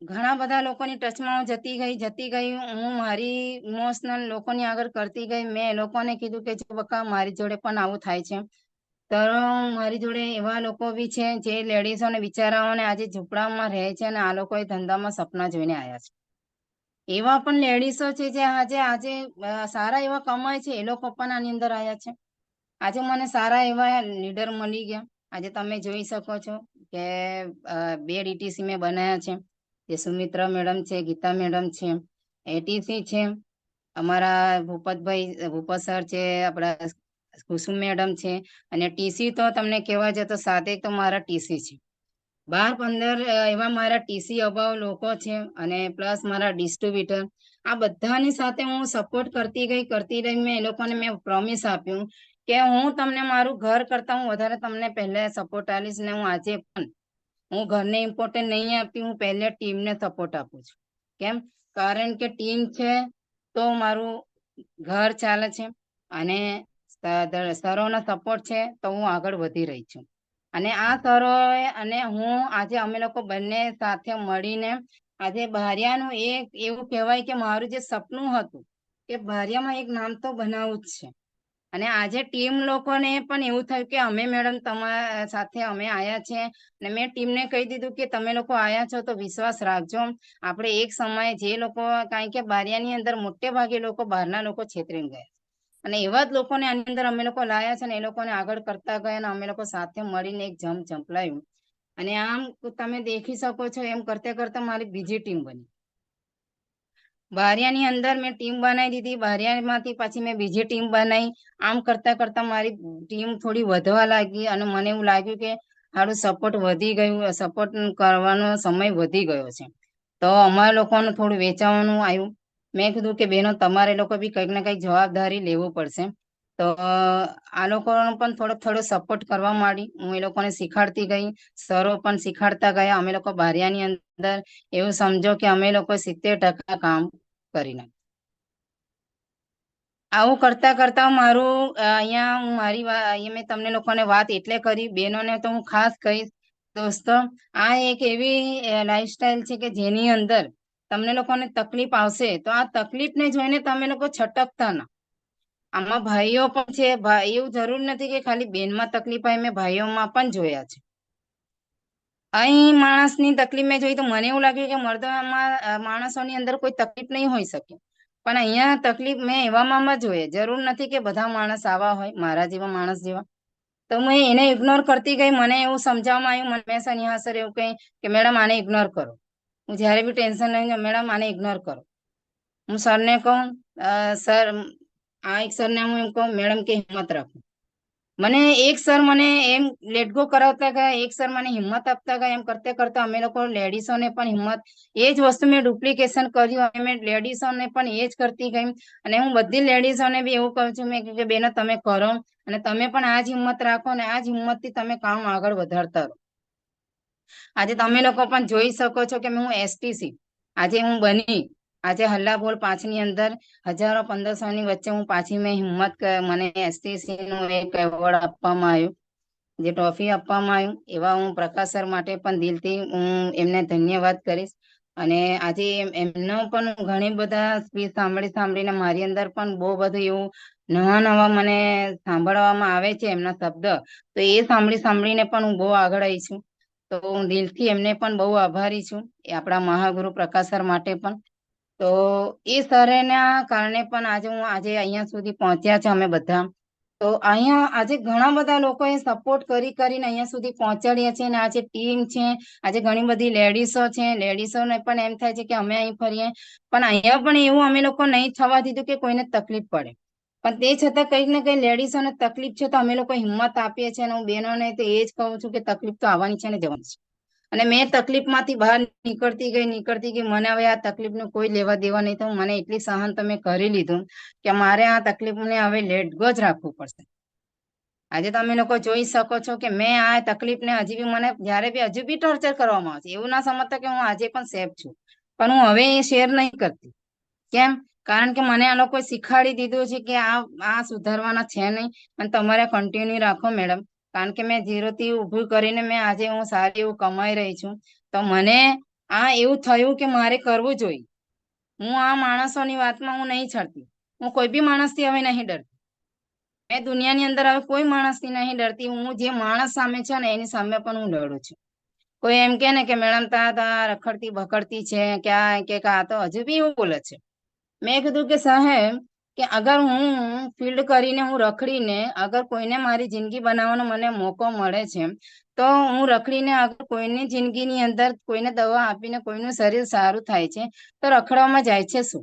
ઘણા બધા લોકોની ટચમાં હું જતી ગઈ. હું મારી ઇમોશનલ લોકોની આગળ કરતી ગઈ. મેં એ લોકોને કીધું કે જો બકા મારી જોડે પણ આવું થાય છે. તો મારી જોડે એવા લોકો બી છે જે લેડીઝોને બિચારાઓને આજે ઝૂંપડામાં રહે છે અને આ લોકો એ ધંધામાં સપના જોઈને આવ્યા છે. એવા પણ લેડીઝો છે જે આજે સારા એવા કમાય છે. એ લોકો પણ આની અંદર આવ્યા છે. આજે મને સારા એવા લીડર મળી ગયા. આજે તમે જોઈ શકો છો કે 2 ડીટીસી મેં બનાવ્યા છે. જે સુમિત્રા મેડમ છે, ગીતા મેડમ છે, એટીસી છે, અમારા ભૂપત સર છે, આપણા કુસુમ મેડમ છે અને ટીસી તો તમને કહેવા જતો 7 તો મારા ટીસી છે. 12-15 એવા મારા ટીસી અભાવ લોકો છે અને પ્લસ મારા ડિસ્ટ્રીબ્યુટર. આ બધાની સાથે હું સપોર્ટ કરતી રહી. મેં એ લોકોને મેં પ્રોમિસ આપ્યું કે હું તમને મારું ઘર કરતા હું વધારે તમને પહેલા સપોર્ટ આલીશ ને હું આજે પણ હું ઘરને ઇમ્પોર્ટન્ટ નહીં આપતી. હું પહેલે ટીમને સપોર્ટ આપું છું. કેમ? કારણ કે ટીમ છે તો મારું ઘર ચાલે છે અને સરોનો સપોર્ટ છે તો હું આગળ વધી રહી છું. અને આ સરોએ અને હું આજે અમે લોકો બંને સાથે મળીને આજે બારિયાનું એક એવું કહેવાય કે મારું જે સપનું હતું કે ભારિયામાં એક નામ તો બનાવવું જ છે. અને આજે ટીમ લોકોને પણ એવું થયું કે અમે મેડમ તમારા સાથે અમે આયા છે, અને મેં ટીમને કહી દીધું કે તમે લોકો આયા છો તો વિશ્વાસ રાખજો. આપણે એક સમયે જે લોકો, કારણ કે બારિયાની અંદર મોટે ભાગે લોકો બહારના લોકો છેતરીને ગયા, અને એવા જ લોકોને આની અંદર અમે લોકો લાયા છે ને એ લોકોને આગળ કરતા ગયા, અને અમે લોકો સાથે મળીને એક જમ ઝંપલાયું. અને આમ તમે દેખી શકો છો, એમ કરતા કરતા મારી બીજી ટીમ બની. બારિયાની અંદર મેં ટીમ બનાવી દીધી, બારિયામાંથી પછી મેં બીજી ટીમ બનાવી. આમ કરતા કરતા મારી ટીમ થોડી વધવા લાગી, અને મને એવું લાગ્યું કે સારું સપોર્ટ વધી ગયું, સપોર્ટ કરવાનો સમય વધી ગયો છે. તો અમારા લોકોનું થોડું વેચાવાનું આવ્યું. મેં કીધું કે બહેનો તમારે લોકો બી કંઈક ને કંઈક જવાબદારી લેવું પડશે. તો આ લોકોનો પણ થોડો સપોર્ટ કરવા માંડી. હું એ લોકોને શીખાડતી ગઈ, સરો પણ શીખાડતા ગયા. અમે લોકો બારિયાની અંદર એવું સમજો કે અમે લોકો 70% કામ કરી નાખ્યું. આવું કરતા કરતા મારું અહીંયા હું મારી અહીંયા મેં તમને લોકોને વાત એટલે કરી, બહેનોને તો હું ખાસ કહીશ દોસ્તો, આ એક એવી લાઈફસ્ટાઈલ છે કે જેની અંદર તમને લોકોને તકલીફ આવશે તો આ તકલીફને જોઈને તમે લોકો છટકતા ના. આમાં ભાઈઓ પણ છે, એવું જરૂર નથી કે ખાલી બેનમાં તકલીફ આવે, મેં ભાઈઓમાં પણ જોયા છે. અહીં માણસની તકલીફ મેં જોઈ તો મને એવું લાગ્યું કે મર્દમાં માણસોની અંદર કોઈ તકલીફ નહીં હોઈ શકે, પણ અહીંયા તકલીફ મેં એવામાં જોઈએ. જરૂર નથી કે બધા માણસ આવા હોય, મારા જેવા માણસ જેવા. તો મેં એને ઇગ્નોર કરતી ગઈ. મને એવું સમજાવવામાં આવ્યું, મને સનિહા સર એવું કહી કે મેડમ આને ઇગ્નોર કરો. હું જયારે બી ટેન્શન લઈને મેડમ આને ઇગ્નોર કરો. હું સરને કહું સર, આ એક સરને હું એમ કહું મેડમ કે હિંમત રાખો. મને એક સર મને એમ લેટગો કરાવતા ગયા, એક સર મને હિંમત આપતા ગયા. એમ કરતા કરતા અમે લોકો લેડીઝોને પણ હિંમત, એ જ વસ્તુ મેં ડુપ્લિકેશન કર્યું, અને મેં લેડીઝોને પણ એ જ કરતી ગઈ. અને હું બધી લેડીઝોને બી એવું કહું છું મેં કે બેનો તમે કરો, અને તમે પણ આ જ હિંમત રાખો, અને આ જ હિંમતથી તમે કામ આગળ વધારતા રહો. આજે તમે લોકો પણ જોઈ શકો છો કે હું એસટીસી આજે હું બની, આજે હલ્લા બોલ 5 ની અંદર 1000-1500 ની વચ્ચે હું પાછી મેં હિંમત, મને એસટીસી નું એક એવોર્ડ આપવામાં આવ્યું, જે ટ્રોફી આપવામાં આવ્યું. એવા હું પ્રકાશ સર માટે પણ દિલથી હું એમને ધન્યવાદ કરીશ. અને આજે એમનો પણ ઘણી બધા સ્પીચ સાંભળીને મારી અંદર પણ બહુ બધું એવું નવા મને સાંભળવામાં આવે છે એમના શબ્દ. તો એ સાંભળીને પણ હું બહુ આગળ આવી છું. તો હું દિલથી એમને પણ બહુ આભારી છું, એ આપણા મહાગુરુ પ્રકાશ સર માટે પણ. તો એ સરના કારણે પણ આજે અહીંયા સુધી પહોંચ્યા છે અમે બધા. તો અહીંયા આજે ઘણા બધા લોકોએ સપોર્ટ કરીને અહીંયા સુધી પહોંચાડ્યા છે. અને આજે ટીમ છે, આજે ઘણી બધી લેડીઝો છે, લેડીઝોને પણ એમ થાય છે કે અમે અહીં ફરીએ, પણ અહીંયા પણ એવું અમે લોકો નહીં થવા દીધું કે કોઈને તકલીફ પડે. પણ તે છતાં કંઈક ને કંઈ લેડીઝોને તકલીફ છે તો અમે લોકો હિંમત આપીએ છીએ. અને હું બહેનોને તો એ જ કહું છું કે તકલીફ તો આવવાની છે ને જવાની છે. અને મેં તકલીફમાંથી બહાર નીકળતી ગઈ. મને હવે આ તકલીફનું કોઈ લેવા દેવા નહીં. તો મને એટલી સહન તમે કરી લીધું કે મારે આ તકલીફને હવે લેટ ગો જ રાખવું પડશે. આજે તમે લોકો જોઈ શકો છો કે મેં આ તકલીફને હજી બી મને જયારે બી હજુ બી ટોર્ચર કરવામાં આવે છે, એવું ના સમજતા કે હું આજે પણ સેફ છું, પણ હું હવે એ શેર નહીં કરતી. કેમ? કારણ કે મને આ લોકો શીખવાડી દીધું છે કે આ સુધારવાના છે નહીં, અને તમારે કન્ટિન્યુ રાખો મેડમ. કારણ કે મેં 0 થી ઊભું કરીને મેં આજે હું સારી એવું કમાઈ રહી છું. તો મને આ એવું થયું કે મારે કરવું જોઈએ. હું આ માણસોની વાતમાં હું નહીં છડતી. હું કોઈ બી માણસથી હવે નહીં ડરતી. મેં દુનિયાની અંદર હવે કોઈ માણસથી નહીં ડરતી. હું જે માણસ સામે છે ને એની સામે પણ હું લડું છું. કોઈ એમ કે ને કે મેડમ તા રખડતી ભખડતી છે, ક્યાં કે આ તો હજુ બી એવું બોલે છે. મેં કીધું કે સાહેબ, કે અગર હું ફિલ્ડ કરીને હું રખડીને અગર કોઈને મારી જિંદગી બનાવવાનો મને મોકો મળે છે, તો હું રખડીને અગર કોઈની જિંદગીની અંદર કોઈને દવા આપીને કોઈનું શરીર સારું થાય છે, તો રખડવામાં જાય છે શું?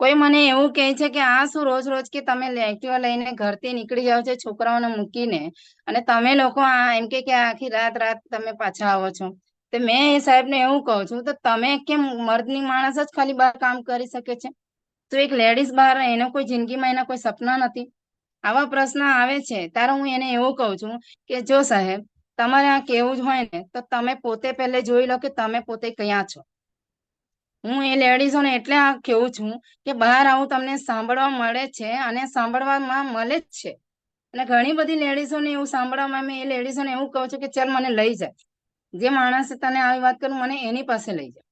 કોઈ મને એવું કહે છે કે આ શું રોજ રોજ કે તમે એક્ટિવા લઈને ઘરથી નીકળી જાઓ છો છોકરાઓને મૂકીને, અને તમે લોકો એમ કે આખી રાત તમે પાછા આવો છો. તો મેં એ સાહેબને એવું કહું છું, તો તમે કેમ મર્દની માણસ જ ખાલી બહાર કામ કરી શકે છે, તો એક લેડીઝ બહાર એનો કોઈ જિંદગીમાં એના કોઈ સપના નથી? આવા પ્રશ્ન આવે છે. ત્યારે હું એને એવું કહું છું કે જો સાહેબ, તમારે આ કેવું જ હોય ને તો તમે પોતે પહેલે જોઈ લો કે તમે પોતે ક્યાં છો. હું એ લેડીઝોને એટલે આ કેવું છું કે બહાર આવું તમને સાંભળવા મળે છે, અને સાંભળવામાં મળે જ છે. અને ઘણી બધી લેડીઝોને એવું સાંભળવામાં, મેં એ લેડીઝોને એવું કહું છું કે ચાલ મને લઈ જાય, જે માણસે તને આવી વાત કરું મને એની પાસે લઈ જાય.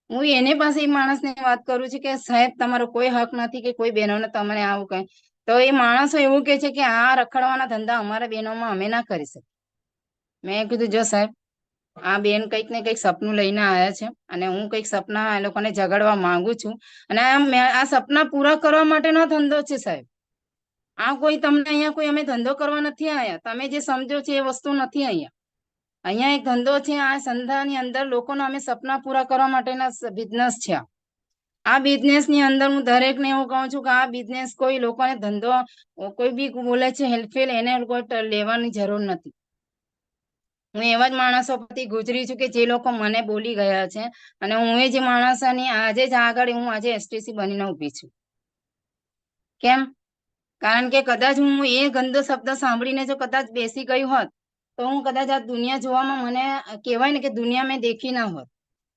હું એને પાસે એ માણસને વાત કરું છું કે સાહેબ તમારો કોઈ હક નથી કે કોઈ બહેનોને તમને આવું કઈ, તો એ માણસો એવું કે છે કે આ રખડવાના ધંધા અમારા બહેનોમાં અમે ના કરી શકીએ. મેં કીધું જો સાહેબ, આ બેન કંઈક ને કંઈક સપનું લઈને આવ્યા છે અને હું કંઈક સપના એ લોકોને જગાડવા માંગુ છું, અને આ સપના પૂરા કરવા માટેનો ધંધો છે સાહેબ. આ કોઈ તમને અહીંયા કોઈ અમે ધંધો કરવા નથી આવ્યા, તમે જે સમજો છો એ વસ્તુ નથી અહીંયા. અહીંયા એક ધંધો છે, આ સંસ્થાની અંદર લોકોના અમે સપના પૂરા કરવા માટેના બિઝનેસ છે. આ બિઝનેસ ની અંદર હું દરેકને એવું કહું છું કે આ બિઝનેસ કોઈ લોકોને ધંધો કોઈ બી બોલે છે હેલ્પફેલ, એને કોઈ લેવાની જરૂર નથી. હું એવા જ માણસો પરથી ગુજરી છું કે જે લોકો મને બોલી ગયા છે, અને હું એ જે માણસોની આજે જ આગળ હું આજે એસટીસી બનીને ઉભી છું. કેમ? કારણ કે કદાચ હું એ ગંદો શબ્દ સાંભળીને જો કદાચ બેસી ગઈ હોત, તો હું કદાચ આ દુનિયા જોવામાં મને કહેવાય ને કે દુનિયા મેં દેખી ના હોત.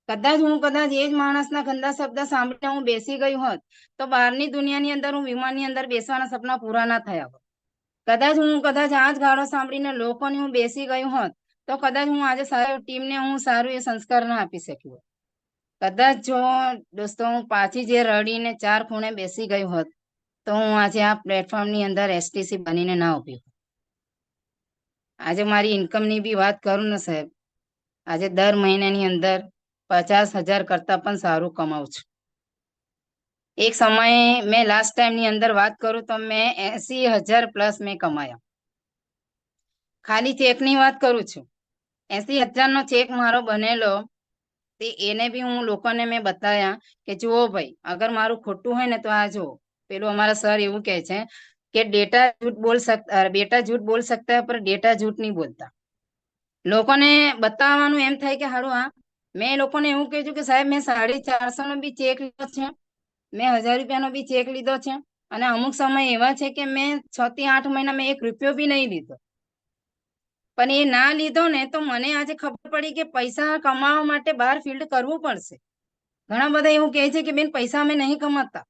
કદાચ એ જ માણસના ગંદા શબ્દ સાંભળીને હું બેસી ગઈ હોત, તો બહારની દુનિયાની અંદર હું વિમાનની અંદર બેસવાના સપના પૂરા ના થયા હોત. કદાચ આ જ ગાળો સાંભળીને લોકોની હું બેસી ગઈ હોત, તો કદાચ હું આજે સારી ટીમને હું સારું એ સંસ્કાર ના આપી શકી હોત. કદાચ જો દોસ્તો હું પાછી જે રડીને ચાર ખૂણે બેસી ગઈ હોત, તો હું આજે આ પ્લેટફોર્મની અંદર એસટીસી બનીને ના ઉભી હોત. આજે મારી ઇન્કમની બી વાત કરું ને સાહેબ, આજે દર મહિનાની અંદર 50,000 કરતા પણ સારું કમાઉં છું. એક સમયે મેં લાસ્ટ ટાઈમની અંદર વાત કરું તો મેં 80,000 પ્લસ મેં કમાયા. ખાલી ચેકની વાત કરું છું. 80,000 નો ચેક મારો બનેલો, તે એને બી હું લોકોને મેં બતાવ્યા કે જુઓ ભાઈ, અગર મારું ખોટું હોય ને તો આ જુઓ. પેલું અમારા સર એવું કહે છે કે બેટા झूठ बोल सकता है पर डेटा झूठ नहीं बोलता. લોકોને બતાવવાનું એમ થાય કે હારું આ મેં લોકોને એવું કહ્યું કે સાહેબ મેં 450 નો બી ચેક લીધો છે, મેં 1000 રૂપિયાનો બી ચેક લીધો છે, અને અમુક સમય એવા છે કે મેં 6 થી 8 મહિના મેં 1 રૂપિયો બી નહીં લીધો. પણ એ ના લીધો ને તો મને આજે ખબર પડી કે પૈસા કમાવા માટે બહાર ફિલ્ડ કરવું પડશે. ઘણા બધા એવું કહે છે કે બેન પૈસા અમે નહીં કમાતા,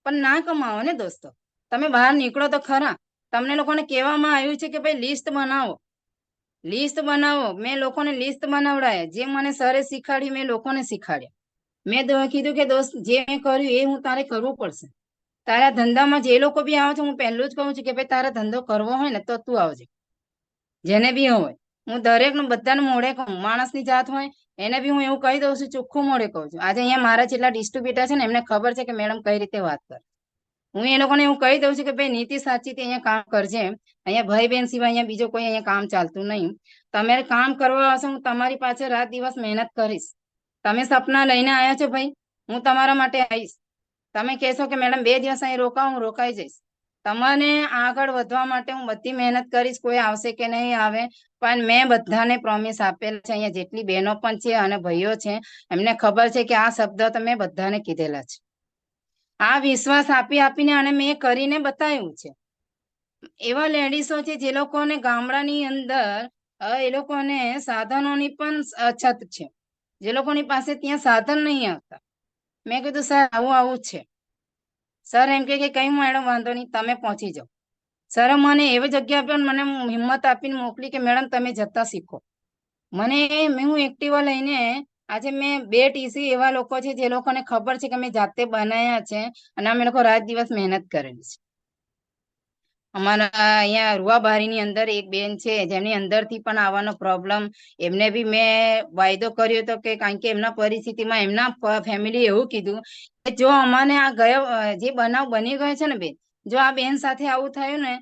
પણ ના કમાવો ને દોસ્તો. તમે બહાર નીકળો તો ખરા. તમને લોકોને કહેવામાં આવ્યું છે કે ભાઈ લિસ્ટ બનાવો, લિસ્ટ બનાવો. મેં લોકોને લિસ્ટ બનાવડાયા. જે મને સરે શીખવાડ્યું મેં લોકોને શીખવાડ્યા. મેં કીધું કે દોસ્ત જે મેં કર્યું એ હું તારે કરવું પડશે. તારા ધંધામાં જે લોકો બી આવે છે, હું પહેલું જ કહું છું કે ભાઈ તારે ધંધો કરવો હોય ને તો તું આવજે, જેને બી હોય. હું દરેકનું બધાને મોઢે કહું, માણસની જાત હોય એને બી હું એવું કહી દઉં છું, ચોખ્ખું મોઢે કહું છું. આજે અહીંયા મારા જેટલા ડિસ્ટ્રીબ્યુટર છે ને એમને ખબર છે કે મેડમ કઈ રીતે વાત કરે. હું એ લોકોને એવું કહી દઉં છું કે ભાઈ નીતિ સાચી અહીંયા કામ કરજે. અહીંયા ભાઈ બહેન સિવાય અહીંયા બીજો કોઈ અહીંયા કામ ચાલતું નહીં. તમે કામ કરવા હશો, હું તમારી પાછળ રાત દિવસ મહેનત કરીશ. તમે સપના લઈને આવ્યા છો ભાઈ, હું તમારા માટે આવીશ. તમે કહેશો કે મેડમ 2 દિવસ અહીં રોકાવ, હું રોકાઈ જઈશ. તમને આગળ વધવા માટે હું બધી મહેનત કરીશ. કોઈ આવશે કે નહીં આવે, પણ મેં બધાને પ્રોમિસ આપેલા છે. અહીંયા જેટલી બહેનો પણ છે અને ભાઈઓ છે એમને ખબર છે કે આ શબ્દ તમે બધાને કીધેલા છે. આ વિશ્વાસ આપીને અને મેં કરીને બતાવ્યું છે. એવા લેડીઝો છે જે લોકોને ગામડાની અંદર એ લોકોને સાધનોની પણ અછત છે, જે લોકોની પાસે ત્યાં સાધન નહીં આવતા. મેં કીધું સર આવું છે. સર એમ કે કઈ મેડમ વાંધો નહીં, તમે પહોંચી જાઓ. સર મને એવી જગ્યા પર મને હિંમત આપીને મોકલી કે મેડમ તમે જતા શીખો. હું એક્ટિવા લઈને આજે મેં 2 ટીસી એવા લોકો છે જે લોકોને ખબર છે કે મેં જાતે બનાવ્યા છે, અને અમે લોકો રાત દિવસ મહેનત કરેલી છે. અમારા અહીંયા રૂવાબારીની અંદર એક બેન છે જેમની અંદરથી પણ આવવાનો પ્રોબ્લેમ, એમને બી મેં વાયદો કર્યો હતો કે કારણ કે એમના પરિસ્થિતિમાં એમના ફેમિલી એવું કીધું કે જો અમાને આ જે બનાવ બની ગયો છે ને બેન, જો આ બેન સાથે આવું થયું ને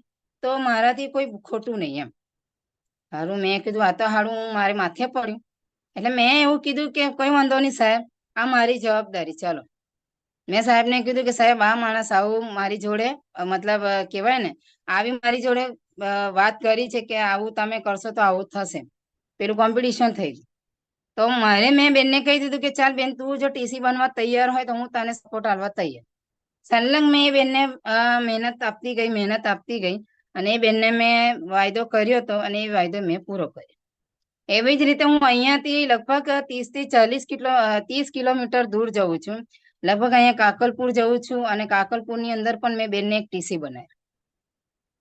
તો મારાથી કોઈ ખોટું નહીં એમ. હારું મેં કીધું આ તો હારું મારે માથે પડ્યું. એટલે મેં એવું કીધું કે કોઈ વાંધો નહીં સાહેબ, આ મારી જવાબદારી. ચલો, મેં સાહેબને કીધું કે સાહેબ આ માણસ આવું મારી જોડે મતલબ કહેવાય ને આવી મારી જોડે વાત કરી છે કે આવું તમે કરશો તો આવું થશે. પેલું કોમ્પિટિશન થઈ ગયું. તો મેં બેનને કહી દીધું કે ચાલ બેન તું જો ટીસી બનવા તૈયાર હોય તો હું તને સપોર્ટ આપવા તૈયાર. સંલગ્ન મેં એ બેનને મહેનત આપતી ગઈ અને એ બેનને મેં વાયદો કર્યો હતો અને એ વાયદો મેં પૂરો કર્યો. એવી જ રીતે હું અહીંયાથી લગભગ 30 કિલોમીટર દૂર જઉં છું. લગભગ અહીંયા કાકલપુર જઉં છું, અને કાકલપુરની અંદર પણ મેં બેનને એક ટીસી બનાવ્યું.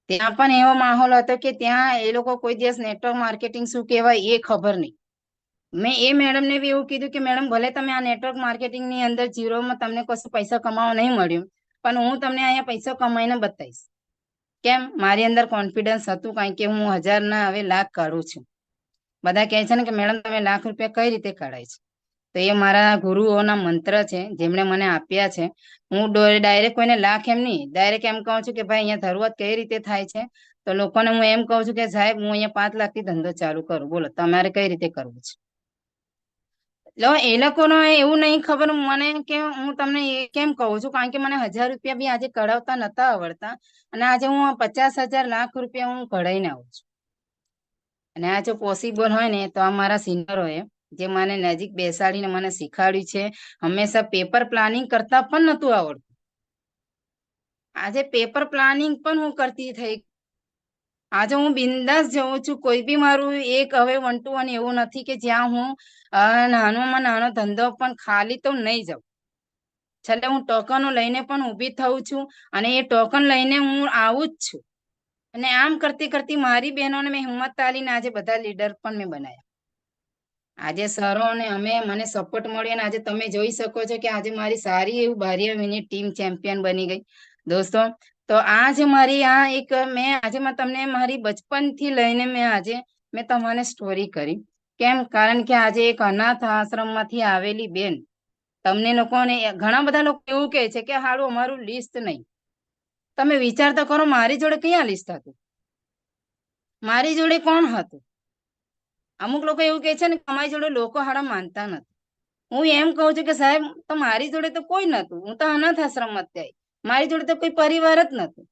ત્યાં પણ એવો માહોલ હતો કે ત્યાં એ લોકો કોઈ દિવસ નેટવર્ક માર્કેટિંગ શું કહેવાય એ ખબર નહીં. મેં એ મેડમ ને બી એવું કીધું કે મેડમ ભલે તમે આ નેટવર્ક માર્કેટિંગ ની અંદર જીરોમાં તમને કશું પૈસા કમાવા નહીં મળ્યું, પણ હું તમને અહીંયા પૈસા કમાઈને બતાવીશ. કેમ? મારી અંદર કોન્ફિડન્સ હતું, કારણ કે હું 1000 ના હવે લાખ કાઢું છું. બધા કહે છે ને કે મેડમ તમે લાખ રૂપિયા કઈ રીતે કાઢાય છે? તો એ મારા ગુરુઓના મંત્ર છે, જેમણે મને આપ્યા છે. હું ડાયરેક્ટ કોઈને લાખ એમ નહીં, ડાયરેક્ટ એમ કહું છું કે ભાઈ અહીંયા શરૂઆત કઈ રીતે થાય છે. તો લોકોને હું એમ કહું છું કે સાહેબ હું અહીંયા 5 લાખ થી ધંધો ચાલુ કરું, બોલો તમારે કઈ રીતે કરવું છે? એ લોકોને એવું નહીં ખબર મને, કે હું તમને એ કેમ કહું છું, કારણ કે મને 1000 રૂપિયા બી આજે કઢાવતા નતા આવડતા, અને આજે હું 50,000 લાખ રૂપિયા હું કઢાઈને આવું છું. અને આ જો પોસિબલ હોય ને તો આ મારા સિનિયરોએ જે મને નજીક બેસાડીને મને શીખવાડ્યું છે. હંમેશા પેપર પ્લાનિંગ કરતા પણ નતું આવડતું, આજે પેપર પ્લાનિંગ પણ હું કરતી થઈ. આજે હું બિંદાસ જઉં છું, કોઈ બી મારું એક હવે 1 to 1 એવું નથી કે જ્યાં હું નાનોમાં નાનો ધંધો પણ ખાલી તો નહીં જાઉં. છેલ્લે હું ટોકનો લઈને પણ ઊભી થઉં છું, અને એ ટોકન લઈને હું આવું જ છું. અને આમ કરતી કરતી મારી બહેનોને મેં હિંમત આલીને આજે બધા લીડર પણ મેં બનાવ્યા. આજે સરો અને અમે મને સપોર્ટ મળ્યો, અને આજે તમે જોઈ શકો છો કે આજે મારી સારી એવું બારિયાવીની ટીમ ચેમ્પિયન બની ગઈ. દોસ્તો, તો આ જે મારી આ એક મેં આજે તમને મારી બચપન થી લઈને મેં તમને સ્ટોરી કરી. કેમ? કારણ કે આજે એક અનાથ આશ્રમ માંથી આવેલી બેન, તમને લોકોને ઘણા બધા લોકો એવું કહે છે કે હારું અમારું લિસ્ટ નહીં. તમે વિચાર તો કરો, મારી જોડે ક્યાં લિસ્ટ હતું? મારી જોડે કોણ હતું? અમુક લોકો એવું કહે છે ને અમારી જોડે લોકો હાડા માનતા નથી. હું એમ કહું છું કે સાહેબ તો મારી જોડે તો કોઈ નતું, હું તો અનાથ આશ્રમમાં જ આવી. મારી જોડે તો કોઈ પરિવાર જ નતું.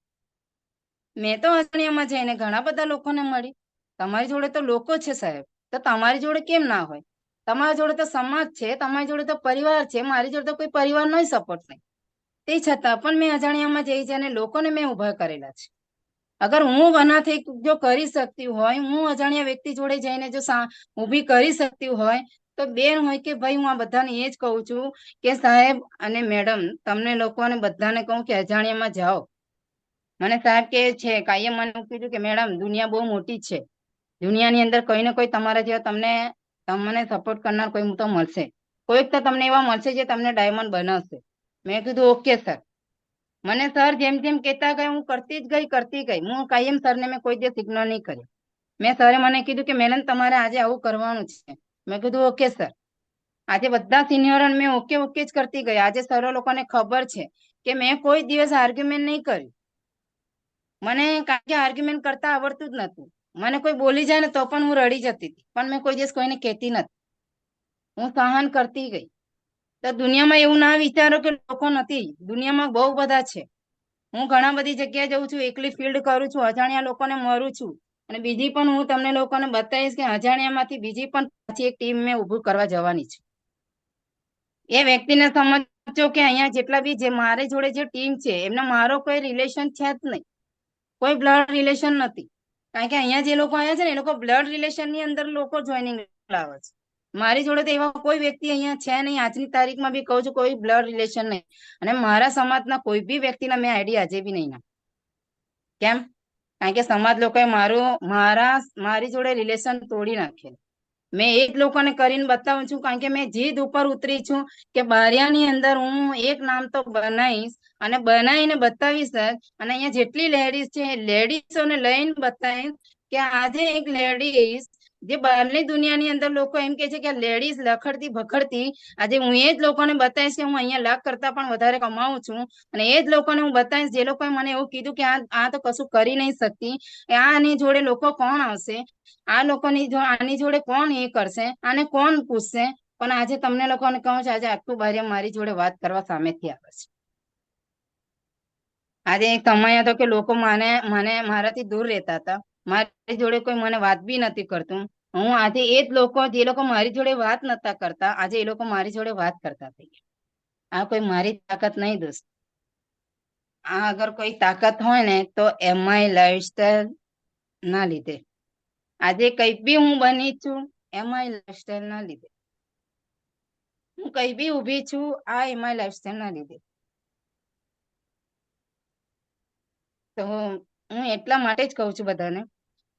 મેં તો અજાણ્યામાં જઈને ઘણા બધા લોકોને મળી. તમારી જોડે તો લોકો છે સાહેબ, તો તમારી જોડે કેમ ના હોય? તમારી જોડે તો સમાજ છે, તમારી જોડે તો પરિવાર છે, મારી જોડે તો કોઈ પરિવાર નો સપોર્ટ નહીં. તે છતાં પણ મેં અજાણ્યામાં જઈ જઈને લોકોને મેં ઉભા કરેલા છે. અગર હું અનાથ જો કરી શકતી હોય, હું અજાણ્યા વ્યક્તિ જોડે જઈને જો ઊભી કરી શકતી હોય, તો બેન હોય કે ભાઈ, હું આ બધાને એ જ કહું છું કે સાહેબ અને મેડમ તમને લોકોને બધાને કહું કે અજાણ્યામાં જાઓ. મને સાહેબ કે છે કાયમ મને કીધું કે મેડમ દુનિયા બહુ મોટી છે, દુનિયાની અંદર કોઈ ને કોઈ તમારા જેવા તમને સપોર્ટ કરનાર કોઈ તો મળશે. કોઈક તો તમને એવા મળશે જે તમને ડાયમંડ બનાવશે. મેં કીધું ઓકે સર. મને સર જેમ જેમ કહેતા ગયા હું કરતી ગઈ. હું કાયમ સરને મેં કોઈ દિવસ ઇગ્નોર નહીં કર્યો. મેં સરે મને કીધું કે મેડમ તમારે આજે આવું કરવાનું છે. મેં કીધું ઓકે સર. આજે બધા સિનિયરો મેં ઓકે ઓકે જ કરતી ગઈ. આજે સરો લોકોને ખબર છે કે મેં કોઈ દિવસ આર્ગ્યુમેન્ટ નહીં કર્યું. મને કારણ કે આર્ગ્યુમેન્ટ કરતા આવડતું જ નતું. મને કોઈ બોલી જાય ને તો પણ હું રડી જતી હતી, પણ મેં કોઈ દિવસ કોઈને કહેતી નથી. હું સહન કરતી ગઈ. તો દુનિયામાં એવું ના વિચારો કે લોકો નથી, દુનિયામાં બહુ બધા છે. હું ઘણા બધી જગ્યાએ જઉં છું, એકલી ફિલ્ડ કરું છું, અજાણ્યા લોકોને મળું છું. અને બીજી પણ હું તમને લોકોને બતાવીશ કે અજાણ્યામાંથી બીજી પણ પાછી એક ટીમ મેં ઉભું કરવા જવાની છે. એ વ્યક્તિને સમજો કે અહીંયા જેટલા બી જે મારી જોડે જે ટીમ છે એમને મારો કોઈ રિલેશન છે જ નહીં, કોઈ બ્લડ રિલેશન નથી. કારણ કે અહીંયા જે લોકો આવ્યા છે ને એ લોકો બ્લડ રિલેશન ની અંદર લોકો જોઈનિંગ લાવે છે. મારી જોડે તો એવા કોઈ વ્યક્તિ અહીંયા છે નહીં. આજની તારીખમાં બી કહું છું કોઈ બ્લડ રિલેશન નહીં. અને મારા સમાજના કોઈ બી વ્યક્તિના મેં આઈડી આજે બી નહીં નાખી. કેમ? કારણ કે સમાજ લોકોએ મારી જોડે રિલેશન તોડી નાખેલું. મેં એક લોકોને કરીને બતાવું છું, કારણ કે મેં જીદ ઉપર ઉતરી છું કે બારિયાની અંદર હું એક નામ તો બનાવીશ, અને બનાવીને બતાવીશ જ. અને અહીંયા જેટલી લેડીઝ છે લેડીઝોને લઈને બતાવીશ કે આજે એક લેડીઝ જે બહારની દુનિયાની અંદર લોકો એમ કે છે કે લેડીઝ લખડતી ભખડતી, આજે હું એ જ લોકોને બતાવીશ કે હું અહીંયા લાખ કરતા પણ વધારે કમાઉં છું. અને એ જ લોકોને હું બતાવીશ જે લોકોએ મને એવું કીધું કે આ તો કશું કરી નહીં શકતી, આની જોડે લોકો કોણ આવશે, આ લોકોની આની જોડે કોણ એ કરશે, આને કોણ પૂછશે. પણ આજે તમને લોકોને કહું છું, આજે આટલું બારિયા મારી જોડે વાત કરવા સામેથી આવે છે. આજે એક સમય હતો કે લોકો મને મારાથી દૂર રહેતા હતા, મારી જોડે કોઈ મને વાત બી નથી કરતું. હું આજે એ જ લોકો જે લોકો મારી જોડે વાત નતા કરતા, આજે એ લોકો મારી જોડે વાત કરતા થઈ ગયા. આ કોઈ મારી તાકાત નહીં દોસ્ત. આ અગર કોઈ તાકાત હોય ને તો એમઆઈ લાઈફસ્ટાઈલ ના લીધે. આજે કઈ બી હું બની છું એમઆઈ લાઈફસ્ટાઈલ ના લીધે. હું કઈ બી ઉભી છું આ એમઆઈ લાઈફસ્ટાઈલ ના લીધે. તો હું એટલા માટે જ કહું છું બધાને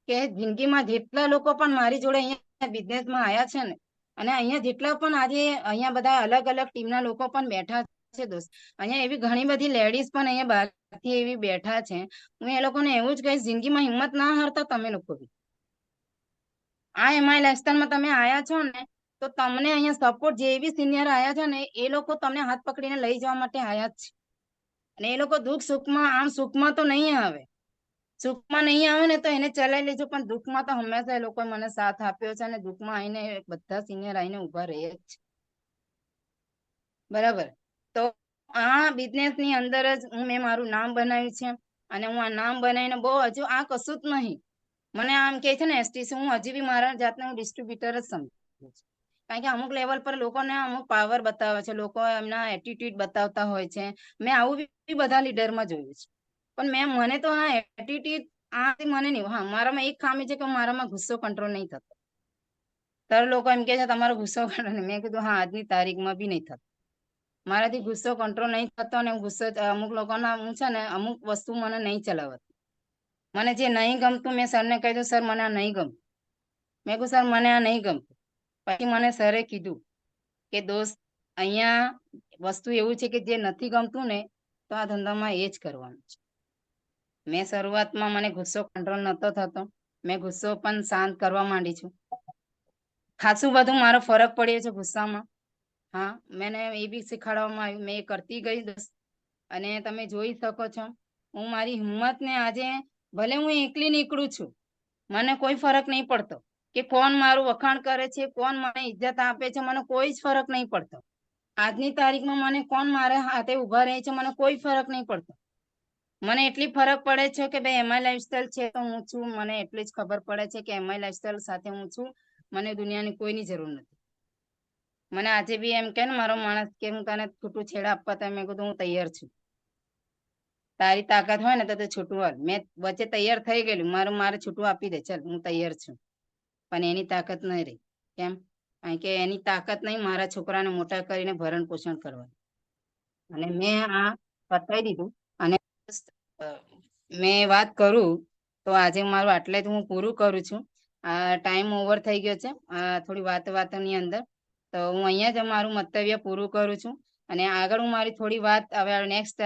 કે જિંદગીમાં જેટલા લોકો પણ મારી જોડે અહીંયા બિઝનેસમાં આવ્યા છે ને, અને અહીંયા જેટલા પણ આજે અહીંયા બધા અલગ અલગ ટીમના લોકો પણ બેઠા છે દોસ્ત, અહીંયા એવી ઘણી બધી લેડીઝ પણ અહીંયા બહારથી એવી બેઠા છે. હું એ લોકોને એવું જ કહીશ, જિંદગીમાં હિંમત ના હારતા તમે લોકો બી. આ એમઆઈ લાઇફસ્ટાઈલમાં તમે આયા છો ને, તો તમને અહીંયા સપોર્ટ જે બી સિનિયર આયા છે ને, એ લોકો તમને હાથ પકડીને લઈ જવા માટે આયા જ છે. અને એ લોકો દુઃખ સુખમાં, આમ સુખમાં તો નહીં આવે, સુખમાં નહીં આવે ને તો એને ચલાવી લેજો, પણ દુઃખમાં તો હંમેશા એ લોકોએ મને સાથ આપ્યો છે, અને દુઃખમાં આવીને બધા સિનિયર આવીને ઉભા રહે જ છે. બરાબર. તો આ બિઝનેસ ની અંદર જ મેં મારું નામ બનાવ્યું છે, અને હું આ નામ બનાવીને બહુ હજુ આ કશું જ નહીં. મને આમ કે છે ને એસટીસી, હું હજી બી મારા જાતને હું ડિસ્ટ્રીબ્યુટર જ સમજુ છું. કારણ કે અમુક લેવલ પર લોકોને અમુક પાવર બતાવે છે, લોકો એમના એટીટ્યુડ બતાવતા હોય છે. મેં આવું બી બધા લીડરમાં જોયું છે, પણ મને તો આ એટીટ્યુડ આ મને નહીં. હા, મારામાં એક ખામી છે કે મારામાં ગુસ્સો કંટ્રોલ નહીં થતો. તર લોકો એમ કે છે તમારો ગુસ્સો કંટ્રોલ નહીં. મેં કીધું હા, આજની તારીખમાં બી નહીં થતો મારાથી ગુસ્સો કંટ્રોલ નહીં થતો. અને ગુસ્સો અમુક લોકોના હું છે ને અમુક વસ્તુ મને નહીં ચલાવતી. મને જે નહીં ગમતું મેં સરને કહ્યું, સર મને આ નહીં ગમતું. મેં કહ્યું સર મને આ નહીં ગમતું. પછી મને સરે કીધું કે દોસ્ત, અહીંયા વસ્તુ એવું છે કે જે નથી ગમતું ને, તો આ ધંધામાં એ જ કરવાનું છે. મેં શરૂઆતમાં મને ગુસ્સો કંટ્રોલ નતો થતો, મેં ગુસ્સો પણ શાંત કરવા માંડી છું. ખાસું બધું મારો ફરક પડ્યો છે ગુસ્સામાં. હા, મને એ બી શીખવાડવામાં આવ્યું, મેં એ કરતી ગઈ દોસ્ત. અને તમે જોઈ શકો છો, હું મારી હિંમતને આજે ભલે હું એકલી નીકળું છું, મને કોઈ ફરક નહીં પડતો કે કોણ મારું વખાણ કરે છે, કોણ મને ઇજ્જત આપે છે, મને કોઈ જ ફરક નહીં પડતો. આજની તારીખમાં મને કોણ મારા હાથે ઉભા રહે છે, મને કોઈ ફરક નહીં પડતો. મને એટલી ફરક પડે છે કે ભાઈ એમઆઈ લાઈફસ્ટાઈલ છે તો હું છું. મને એટલી જ ખબર પડે છે કે એમઆઈ લાઈફસ્ટાઈલ સાથે હું છું, મને દુનિયાની કોઈની જરૂર નથી. મને આજે બી એમ કે ને મારો માણસ કે હું તને છૂટું છેડા આપવા, તો મેં કીધું હું તૈયાર છું. તારી તાકાત હોય ને તો છૂટું હાલ. મેં વચ્ચે તૈયાર થઈ ગયેલું, મારે છૂટું આપી દે, ચાલ હું તૈયાર છું. પણ એની તાકાત નહીં રહી. કેમ? કારણ કે એની તાકાત નહીં મારા છોકરાને મોટા કરીને ભરણ પોષણ કરવાનું. અને મેં આ બતાવી દીધું. અને મેં વાત કરું તો આજે મારું આટલે જ હું પૂરું કરું છું. ટાઈમ ઓવર થઈ ગયો છે થોડી વાતોની અંદર, તો હું અહીંયા જ મારું મંતવ્ય પૂરું કરું છું. અને આગળ હું મારી થોડી વાત હવે નેક્સ્ટ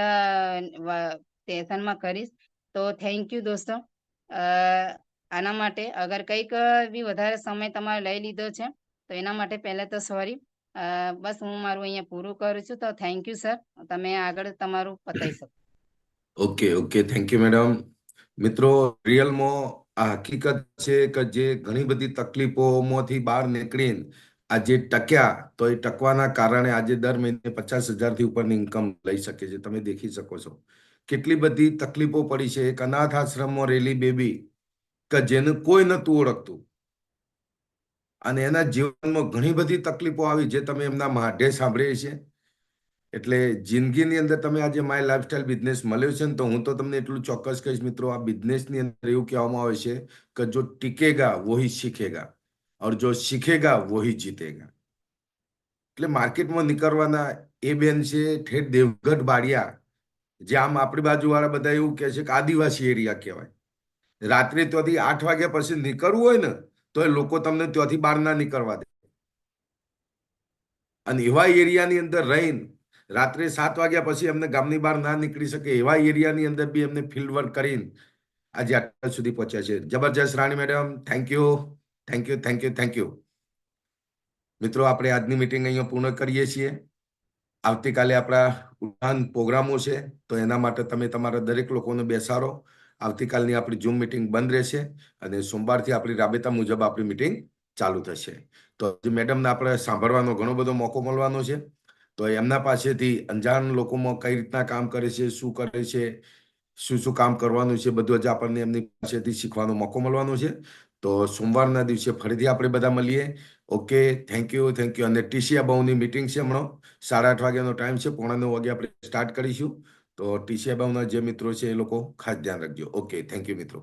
સેશનમાં કરીશ. તો થેન્ક યુ દોસ્તો. આના માટે અગર કંઈક બી વધારે સમય તમારે લઈ લીધો છે તો એના માટે પહેલા તો સોરી. બસ હું મારું અહીંયા પૂરું કરું છું. તો થેન્ક યુ સર, તમે આગળ તમારું પતાવી શકો. Okay, thank you madam. મિત્રો, રિયલમાં આ હકીકત છે કે જે ઘણી બધી તકલીફોમાંથી બહાર નીકળીને આજે ટક્યા, તો એ ટકવાના કારણે આજે દર મહિને 50,000થી ઉપરની ઇન્કમ લઈ શકે છે. તમે દેખી શકો છો કેટલી બધી તકલીફો પડી છે. એક અનાથ આશ્રમમાં રહેલી બેબી કે જેને કોઈ નતું ઓળખતું, અને એના જીવનમાં ઘણી બધી તકલીફો આવી જે તમે એમના માઢે સાંભળીએ છે. એટલે જિંદગીની અંદર તમે આજે માય લાઈફસ્ટાઈલ બિઝનેસ મળ્યો છે ને, તો હું તો તમને એટલું ચોક્કસ કહીશ મિત્રો, આ બિઝનેસની અંદર એવું કહેવામાં આવે છે કે જો ટીકેગા વહી શીખેગા, और जो सीखेगा वही जीतेगा. એટલે માર્કેટમાં નીકળવાના એ બેન છે ઠેઠ દેવગઢ બારિયા, જે આમ આપણી બાજુવાળા બધા એવું કહે છે કે આદિવાસી એરિયા કહેવાય. રાત્રે ત્યાંથી 8 વાગ્યા પછી નીકળવું હોય ને તો એ લોકો તમને ત્યાંથી બહાર ના નીકળવા દે. અને એવા એરિયાની અંદર રહીને રાત્રે 7 વાગ્યા પછી એમને ગામની બહાર ના નીકળી શકે એવા એરિયાની અંદર બી એમને ફિલ્ડ વર્ક કરીને આજે આટલા સુધી પહોંચ્યા છે. જબરજસ્ત રાણી મેડમ, થેન્ક યુ. મિત્રો, આપણે આજની મીટિંગ અહીંયા પૂર્ણ કરીએ છીએ. આવતીકાલે આપણા ઉડાન પ્રોગ્રામો છે, તો એના માટે તમે તમારા દરેક લોકોને બેસાડો. આવતીકાલની આપણી ઝૂમ મીટિંગ બંધ રહેશે અને સોમવારથી આપણી રાબેતા મુજબ આપણી મીટિંગ ચાલુ થશે. તો મેડમને આપણે સાંભળવાનો ઘણો બધો મોકો મળવાનો છે. તો એમના પાસેથી અંજાન લોકોમાં કઈ રીતના કામ કરે છે, શું કરે છે, શું કામ કરવાનું છે, બધું જ આપણને એમની પાસેથી શીખવાનો મોકો મળવાનો છે. તો સોમવારના દિવસે ફરીથી આપણે બધા મળીએ. Okay, thank you. અને ટીસીઆ બાઉની મીટિંગ છે હમણાં 8:30 વાગ્યાનો ટાઈમ છે, 8:45 વાગે આપણે સ્ટાર્ટ કરીશું. તો ટીસીઆ બાઉના જે મિત્રો છે એ લોકો ખાસ ધ્યાન રાખજો. ઓકે, થેન્ક યુ મિત્રો.